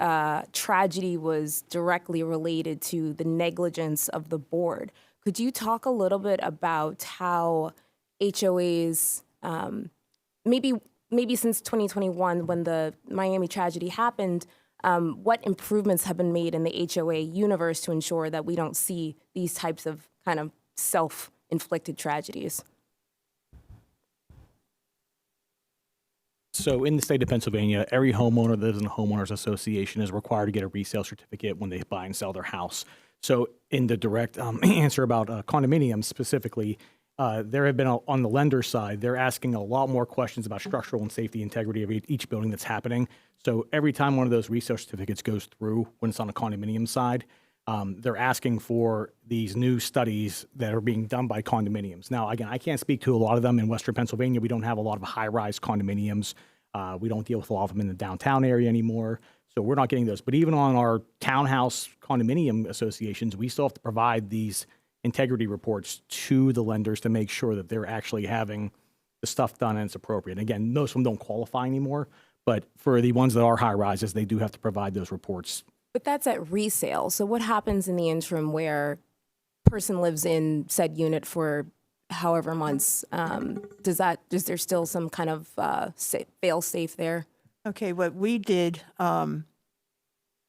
tragedy was directly related to the negligence of the board. Could you talk a little bit about how HOAs, maybe since 2021 when the Miami tragedy happened, what improvements have been made in the HOA universe to ensure that we don't see these types of kind of self-inflicted tragedies? So in the state of Pennsylvania, every homeowner that is in a homeowners association is required to get a resale certificate when they buy and sell their house. So in the direct answer about condominiums specifically, there have been, on the lender side, they're asking a lot more questions about structural and safety integrity of each building that's happening. So every time one of those resale certificates goes through, when it's on a condominium side, they're asking for these new studies that are being done by condominiums. Now, again, I can't speak to a lot of them in Western Pennsylvania. We don't have a lot of high-rise condominiums. We don't deal with a lot of them in the downtown area anymore. So we're not getting those. But even on our townhouse condominium associations, we still have to provide these integrity reports to the lenders to make sure that they're actually having the stuff done and it's appropriate. And again, most of them don't qualify anymore. But for the ones that are high-rises, they do have to provide those reports. But that's at resale. So what happens in the interim where person lives in said unit for however months? Is there still some kind of fail safe there? Okay, what we did, when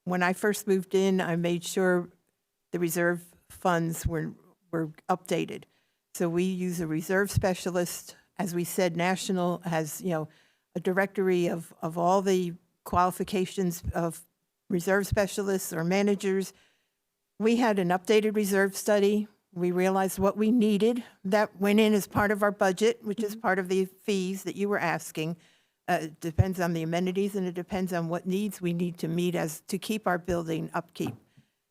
I first moved in, I made sure the reserve funds were updated. So we use a reserve specialist. As we said, National has, a directory of all the qualifications of reserve specialists or managers. We had an updated reserve study. We realized what we needed. That went in as part of our budget, which is part of the fees that you were asking. It depends on the amenities, and it depends on what needs we need to meet as to keep our building upkeep.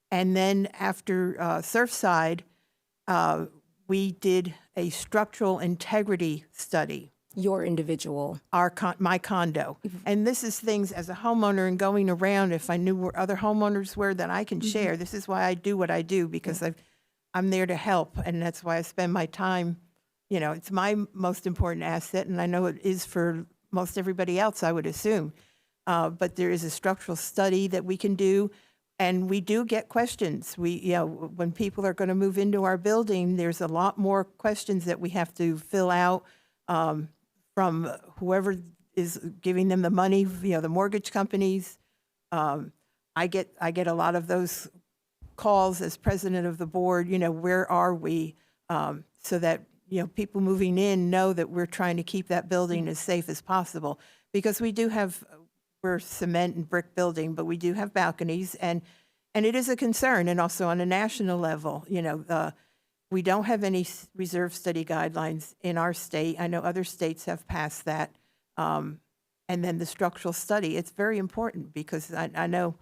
And then after Surfside, we did a structural integrity study. Your individual. My condo. And this is things as a homeowner and going around, if I knew where other homeowners were that I can share. This is why I do what I do, because I'm there to help, and that's why I spend my time. It's my most important asset, and I know it is for most everybody else, I would assume. But there is a structural study that we can do, and we do get questions. When people are going to move into our building, there's a lot more questions that we have to fill out from whoever is giving them the money, the mortgage companies. I get a lot of those calls as president of the board, where are we? So that people moving in know that we're trying to keep that building as safe as possible, because we're cement and brick building, but we do have balconies, and it is a concern. And also on a national level, we don't have any reserve study guidelines in our state. I know other states have passed that. And then the structural study, it's very important, because I know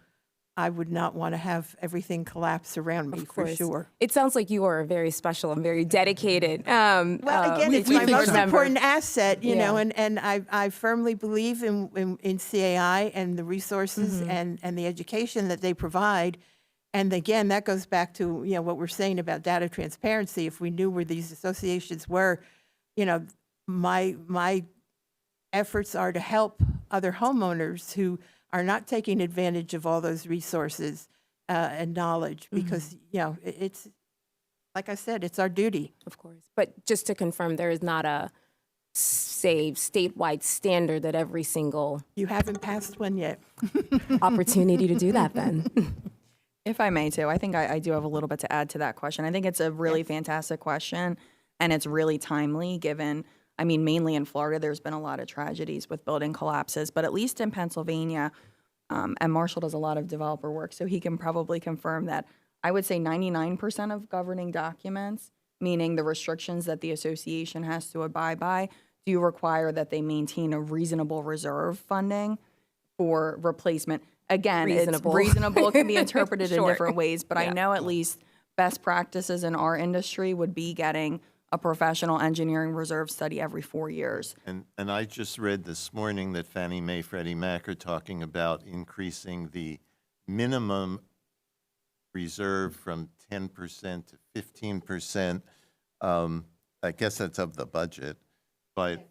I would not want to have everything collapse around me, for sure. It sounds like you are very special and very dedicated. Well, again, it's we my think most so. important asset, Yeah. and I firmly believe in CAI and the resources and the education that they provide. And again, that goes back to, what we're saying about data transparency. If we knew where these associations were, my efforts are to help other homeowners who are not taking advantage of all those resources and knowledge, because, it's, like I said, it's our duty. Of course. But just to confirm, there is not a, say, statewide standard that every single You haven't passed one yet. opportunity to do that then. If I may too, I think I do have a little bit to add to that question. I think it's a really fantastic question, and it's really timely given, mainly in Florida, there's been a lot of tragedies with building collapses, but at least in Pennsylvania, and Marshall does a lot of developer work, so he can probably confirm that I would say 99% of governing documents, meaning the restrictions that the association has to abide by, do require that they maintain a reasonable reserve funding for replacement. Again, Reasonable. it's reasonable can be interpreted in Sure. different ways, but I know at least best practices in our industry would be getting a professional engineering reserve study every 4 years. And I just read this morning that Fannie Mae, Freddie Mac are talking about increasing the minimum reserve from 10% to 15%. I guess that's of the budget. But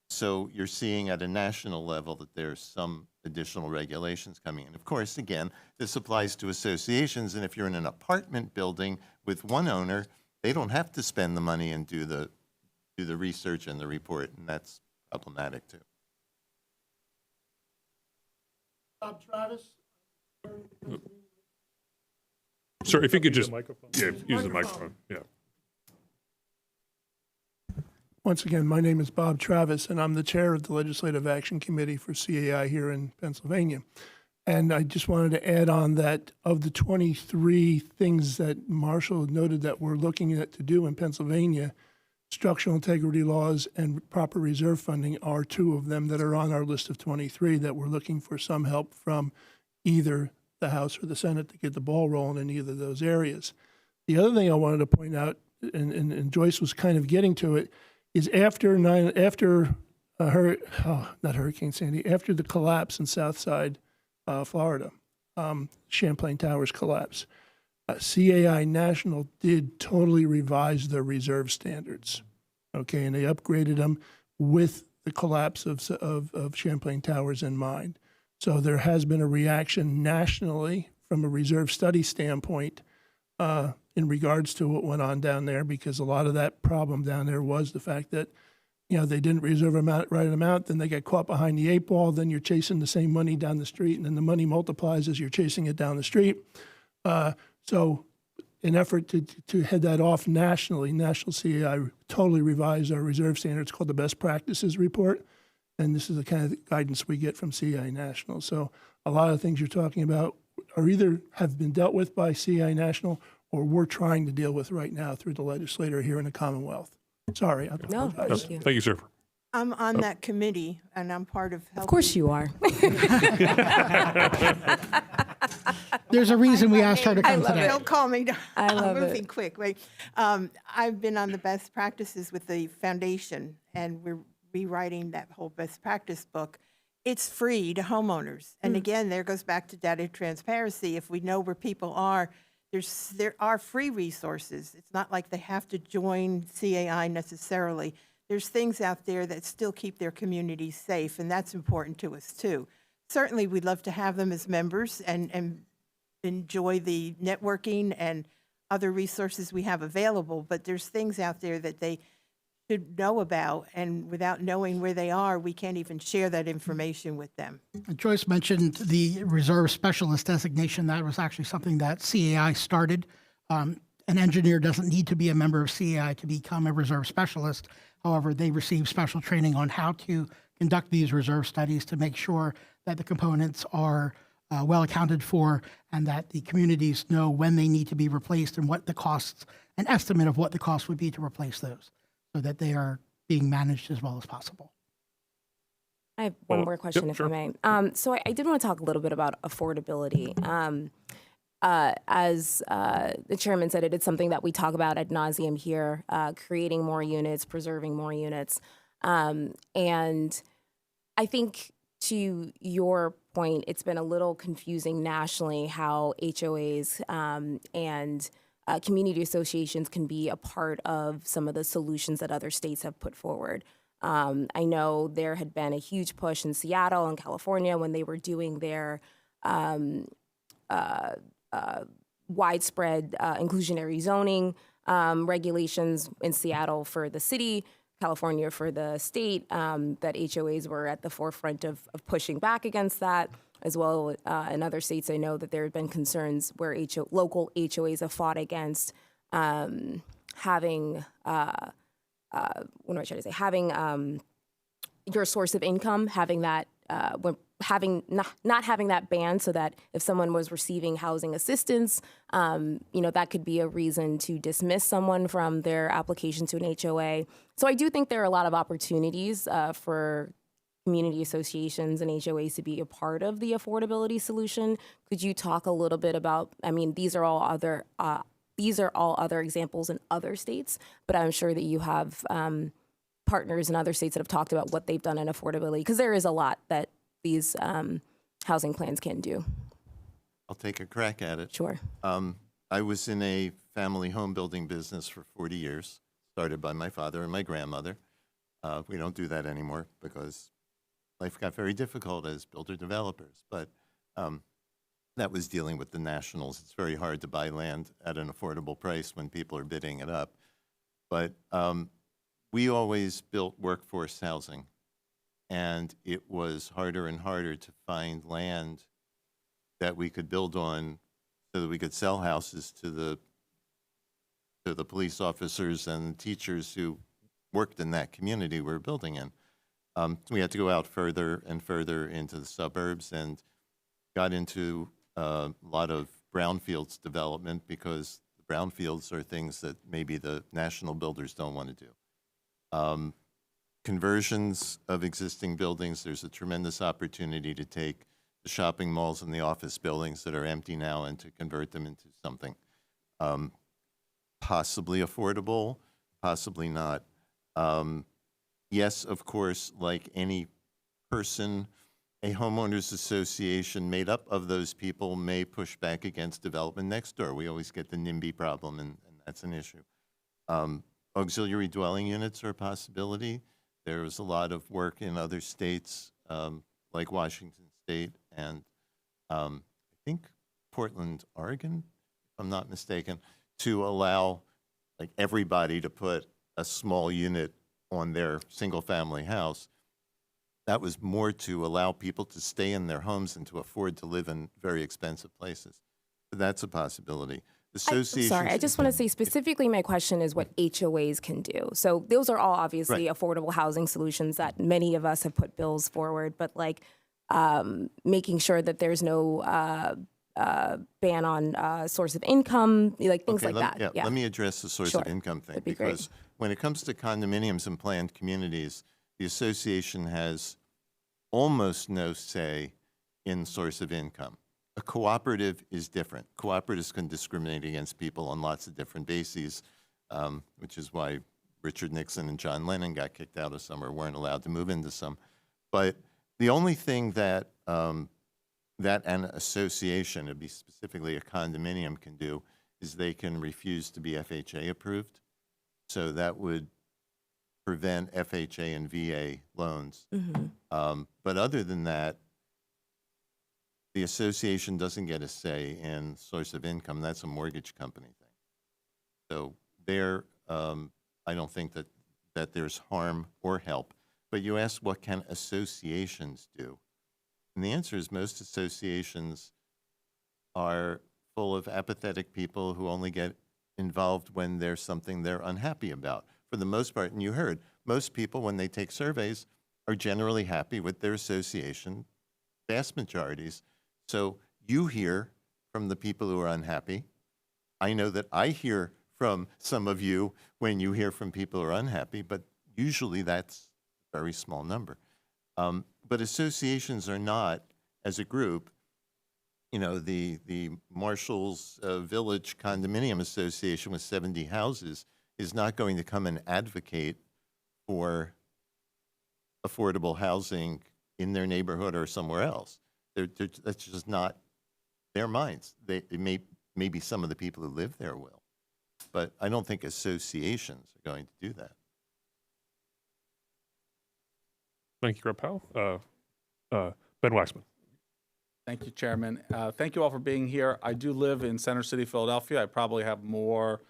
so you're seeing at a national level that there's some additional regulations coming in. Of course, again, this applies to associations, and if you're in an apartment building with one owner, they don't have to spend the money and do the research and the report, and that's problematic too. Bob Travis. Sir, if you could just use the microphone. Yeah. Once again, my name is Bob Travis, and I'm the chair of the Legislative Action Committee for CAI here in Pennsylvania. And I just wanted to add on that of the 23 things that Marshall noted that we're looking at to do in Pennsylvania, structural integrity laws and proper reserve funding are two of them that are on our list of 23 that we're looking for some help from either the House or the Senate to get the ball rolling in either of those areas. The other thing I wanted to point out, and Joyce was kind of getting to it, is after Hurricane Sandy, after the collapse in Southside Florida, Champlain Towers collapse, CAI National did totally revise their reserve standards, okay, and they upgraded them with the collapse of Champlain Towers in mind. So there has been a reaction nationally from a reserve study standpoint in regards to what went on down there, because a lot of that problem down there was the fact that they didn't reserve right amount, then they get caught behind the 8 ball, then you're chasing the same money down the street, and then the money multiplies as you're chasing it down the street. So in effort to head that off nationally, National CAI totally revised our reserve standards called the Best Practices Report, and this is the kind of guidance we get from CAI National. So a lot of things you're talking about are either have been dealt with by CAI National or we're trying to deal with right now through the legislator here in the Commonwealth. Sorry. I No, apologize. thank you. Thank you, sir. I'm on that committee, and I'm part of helping. Of course you are. There's a reason we asked her to come today. Don't call me. I love I'm it. moving quick. Wait. I've been on the best practices with the foundation, and we're rewriting that whole best practice book. It's free to homeowners. And again, there goes back to data transparency. If we know where people are, there are free resources. It's not like they have to join CAI necessarily. There's things out there that still keep their communities safe, and that's important to us too. Certainly, we'd love to have them as members and enjoy the networking and other resources we have available, but there's things out there that they should know about, and without knowing where they are, we can't even share that information with them. Joyce mentioned the reserve specialist designation. That was actually something that CAI started. An engineer doesn't need to be a member of CAI to become a reserve specialist. However, they receive special training on how to conduct these reserve studies to make sure that the components are well accounted for and that the communities know when they need to be replaced and what the costs, an estimate of what the cost would be to replace those, so that they are being managed as well as possible. I have one Well, more question, yep, if sure. I may. So I did want to talk a little bit about affordability. As the chairman said, it is something that we talk about ad nauseum here, creating more units, preserving more units. And I think to your point, it's been a little confusing nationally how HOAs and community associations can be a part of some of the solutions that other states have put forward. I know there had been a huge push in Seattle and California when they were doing their widespread inclusionary zoning regulations in Seattle for the city, California for the state, that HOAs were at the forefront of pushing back against that. As well, in other states, I know that there have been concerns where local HOAs have fought against having, what am I trying to say? Having your source of income, having that, not having that banned, so that if someone was receiving housing assistance, that could be a reason to dismiss someone from their application to an HOA. So I do think there are a lot of opportunities for community associations and HOAs to be a part of the affordability solution. Could you talk a little bit about, these are all other examples in other states, but I'm sure that you have partners in other states that have talked about what they've done in affordability, because there is a lot that these housing plans can do. I'll take a crack at it. Sure. I was in a family home building business for 40 years, started by my father and my grandmother. We don't do that anymore because life got very difficult as builder developers, but that was dealing with the nationals. It's very hard to buy land at an affordable price when people are bidding it up. But we always built workforce housing, and it was harder and harder to find land that we could build on so that we could sell houses to the police officers and teachers who worked in that community we were building in. We had to go out further and further into the suburbs and got into a lot of brownfields development because the brownfields are things that maybe the national builders don't want to do. Conversions of existing buildings, there's a tremendous opportunity to take the shopping malls and the office buildings that are empty now and to convert them into something possibly affordable, possibly not. Yes, of course, like any person, a homeowners association made up of those people may push back against development next door. We always get the NIMBY problem, and that's an issue. Auxiliary dwelling units are a possibility. There's a lot of work in other states, like Washington State and I think Portland, Oregon, if I'm not mistaken, to allow like everybody to put a small unit on their single-family house. That was more to allow people to stay in their homes and to afford to live in very expensive places. So that's a possibility. Associations. Sorry, I just want to say specifically my question is what HOAs can do. So those are all obviously affordable housing solutions that many of us have put bills forward, but like making sure that there's no ban on source of income, like things Okay, like that. Let me address the source of income thing, That'd be great. because when it comes to condominiums and planned communities, the association has almost no say in source of income. A cooperative is different. Cooperatives can discriminate against people on lots of different bases, which is why Richard Nixon and John Lennon got kicked out of some or weren't allowed to move into some. But the only thing that that an association, to be specifically a condominium, can do is they can refuse to be FHA approved. So that would prevent FHA and VA loans. But other than that, the association doesn't get a say in source of income. That's a mortgage company thing. So there, I don't think that there's harm or help. But you asked, what can associations do? And the answer is most associations are full of apathetic people who only get involved when there's something they're unhappy about. For the most part, and you heard, most people, when they take surveys, are generally happy with their association, vast majorities. So you hear from the people who are unhappy. I know that I hear from some of you when you hear from people who are unhappy, but usually that's a very small number. But associations are not, as a group, you know, the Marshall's Village Condominium Association with 70 houses is not going to come and advocate for affordable housing in their neighborhood or somewhere else. That's just not their minds. Maybe some of the people who live there will, but I don't think associations are going to do that. Thank you, Rep. Powell. Ben Waxman. Thank you, Chairman. Thank you all for being here. I do live in Center City, Philadelphia. I probably have more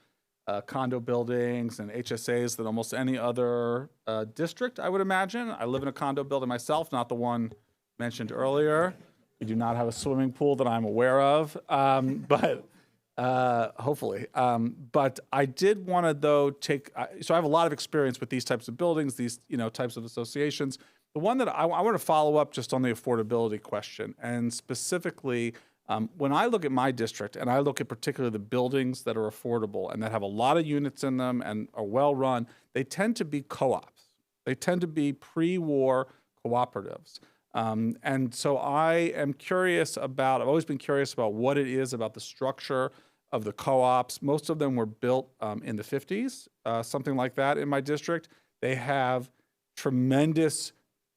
condo buildings and HSAs than almost any other district, I would imagine. I live in a condo building myself, not the one mentioned earlier. We do not have a swimming pool that I'm aware of, but hopefully. But I did want to, though, so I have a lot of experience with these types of buildings, these types of associations. The one that I want to follow up just on the affordability question, and specifically, when I look at my district, and I look at particularly the buildings that are affordable and that have a lot of units in them and are well-run, they tend to be co-ops. They tend to be pre-war cooperatives. And so I am curious about, I've always been curious about what it is about the structure of the co-ops. Most of them were built in the 50s, something like that in my district. They have tremendous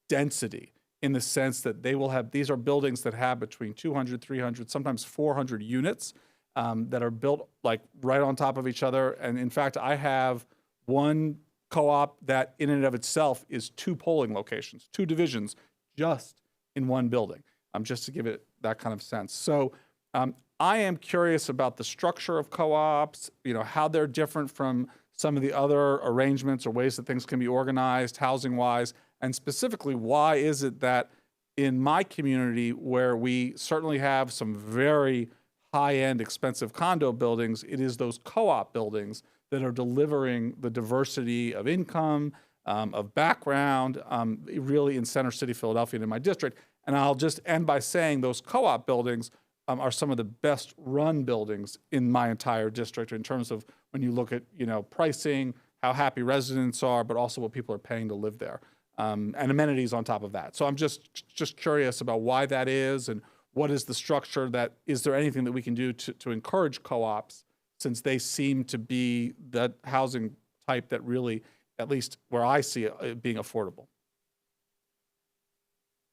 density in the sense that they will have, these are buildings that have between 200, 300, sometimes 400 units that are built like right on top of each other. And in fact, I have one co-op that in and of itself is 2 polling locations, 2 divisions just in one building, just to give it that kind of sense. So I am curious about the structure of co-ops, how they're different from some of the other arrangements or ways that things can be organized housing-wise. And specifically, why is it that in my community, where we certainly have some very high-end, expensive condo buildings, it is those co-op buildings that are delivering the diversity of income, of background, really in Center City, Philadelphia, and in my district. And I'll just end by saying those co-op buildings are some of the best run buildings in my entire district in terms of when you look at, pricing, how happy residents are, but also what people are paying to live there. And amenities on top of that. So I'm just curious about why that is and what is the structure is there anything that we can do to encourage co-ops, since they seem to be that housing type that really, at least where I see it, being affordable.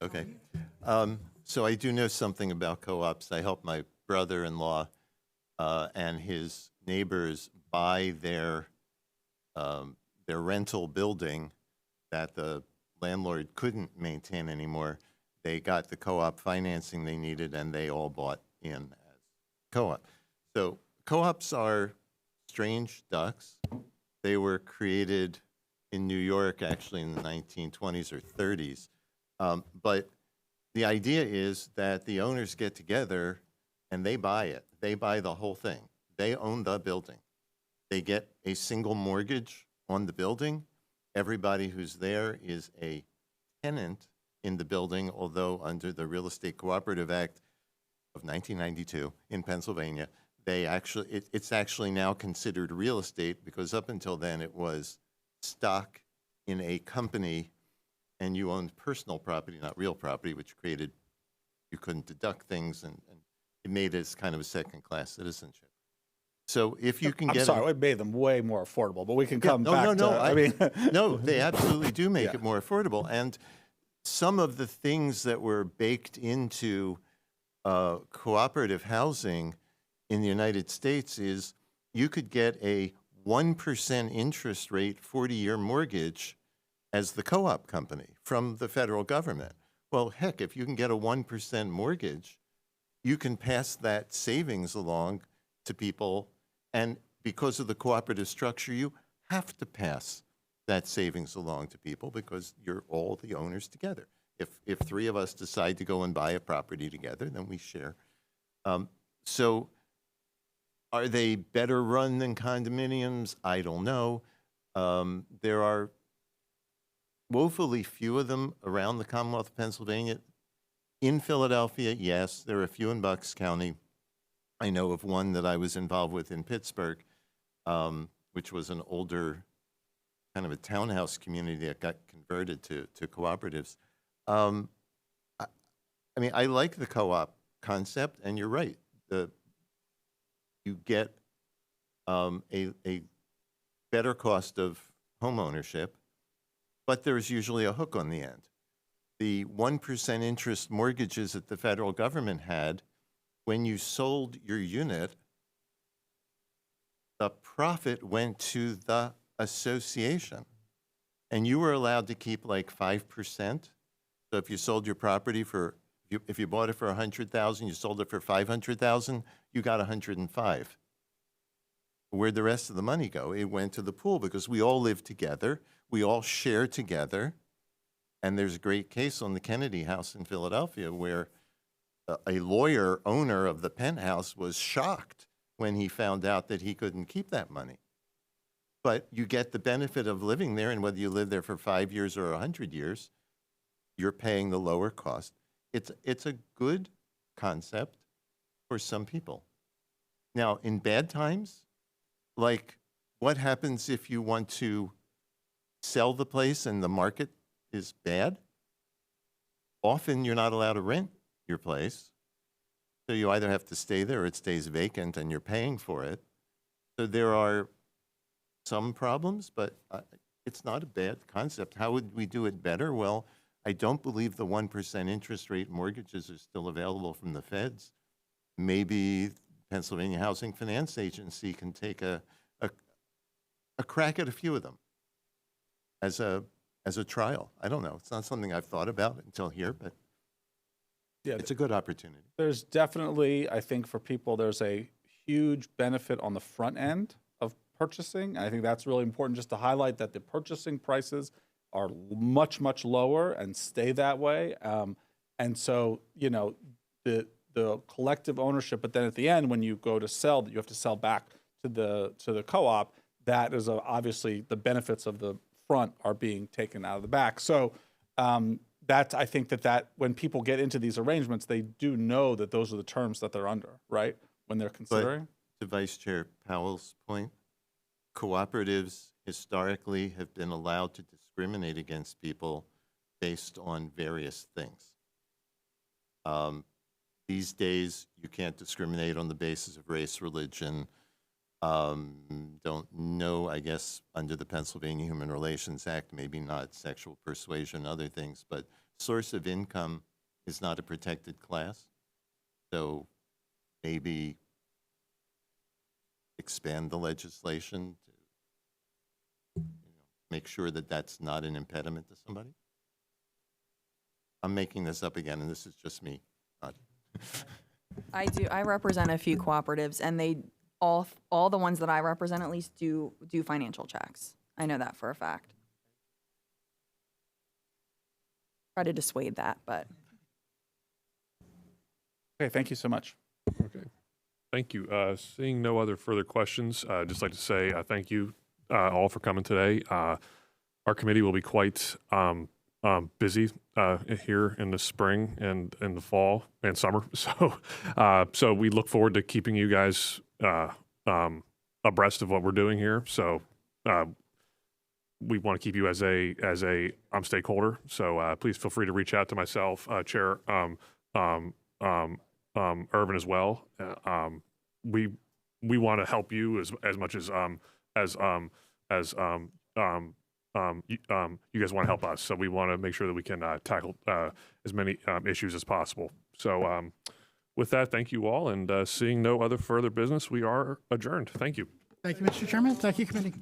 Okay. So I do know something about co-ops. I helped my brother-in-law and his neighbors buy their rental building that the landlord couldn't maintain anymore. They got the co-op financing they needed, and they all bought in as co-op. So co-ops are strange ducks. They were created in New York, actually in the 1920s or 30s. But the idea is that the owners get together and they buy it. They buy the whole thing. They own the building. They get a single mortgage on the building. Everybody who's there is a tenant in the building, although under the Real Estate Cooperative Act of 1992 in Pennsylvania, it's actually now considered real estate, because up until then it was stock in a company and you owned personal property, not real property, which created, you couldn't deduct things, and it made it as kind of a second-class citizenship. So if you can I'm get sorry, it made them way more affordable, but we can come back to, I mean. No, they absolutely do make it more affordable. And some of the things that were baked into cooperative housing in the United States is you could get a 1% interest rate 40-year mortgage as the co-op company from the federal government. Well, heck, if you can get a 1% mortgage, you can pass that savings along to people. And because of the cooperative structure, you have to pass that savings along to people because you're all the owners together. If three of us decide to go and buy a property together, then we share. So are they better run than condominiums? I don't know. There are woefully few of them around the Commonwealth of Pennsylvania. In Philadelphia, yes, there are a few in Bucks County. I know of one that I was involved with in Pittsburgh, which was an older kind of a townhouse community that got converted to cooperatives. I mean, I like the co-op concept, and you're right. You get a better cost of home ownership, but there's usually a hook on the end. The 1% interest mortgages that the federal government had, when you sold your unit, the profit went to the association, and you were allowed to keep like 5%. So if you sold your property for, if you bought it for $100,000, you sold it for $500,000, you got 105. Where'd the rest of the money go? It went to the pool because we all live together, we all share together, and there's a great case on the Kennedy House in Philadelphia where a lawyer owner of the penthouse was shocked when he found out that he couldn't keep that money. But you get the benefit of living there, and whether you live there for 5 years or 100 years, you're paying the lower cost. It's a good concept for some people. Now, in bad times, like what happens if you want to sell the place and the market is bad? Often you're not allowed to rent your place. So you either have to stay there or it stays vacant and you're paying for it. So there are some problems, but it's not a bad concept. How would we do it better? Well, I don't believe the 1% interest rate mortgages are still available from the feds. Maybe Pennsylvania Housing Finance Agency can take a crack at a few of them as a trial. I don't know. It's not something I've thought about until here, but yeah, it's a good opportunity. There's definitely, I think for people, there's a huge benefit on the front end of purchasing. I think that's really important just to highlight that the purchasing prices are much, much lower and stay that way. And so, you know, the collective ownership, but then at the end, when you go to sell, that you have to sell back to the co-op, that is obviously the benefits of the front are being taken out of the back. So that I think that when people get into these arrangements, they do know that those are the terms that they're under, right? When they're considering. But to Vice Chair Powell's point, cooperatives historically have been allowed to discriminate against people based on various things. These days, you can't discriminate on the basis of race, religion. Don't know, I guess, under the Pennsylvania Human Relations Act, maybe not sexual persuasion, other things, but source of income is not a protected class. So maybe expand the legislation to make sure that that's not an impediment to somebody. I'm making this up again, and this is just me. I represent a few cooperatives, and they all the ones that I represent at least do financial checks. I know that for a fact. try to dissuade that, but. Okay, thank you so much. Okay. Thank you. Seeing no other further questions, I'd just like to say thank you all for coming today. Our committee will be quite busy here in the spring and in the fall and summer. So we look forward to keeping you guys abreast of what we're doing here. So we want to keep you as a stakeholder. So please feel free to reach out to myself, Chair Irvin as well. We want to help you as much as you guys want to help us. So we want to make sure that we can tackle as many issues as possible. So with that, thank you all. And seeing no other further business, we are adjourned. Thank you. Thank you, Mr. Chairman. Thank you, committee.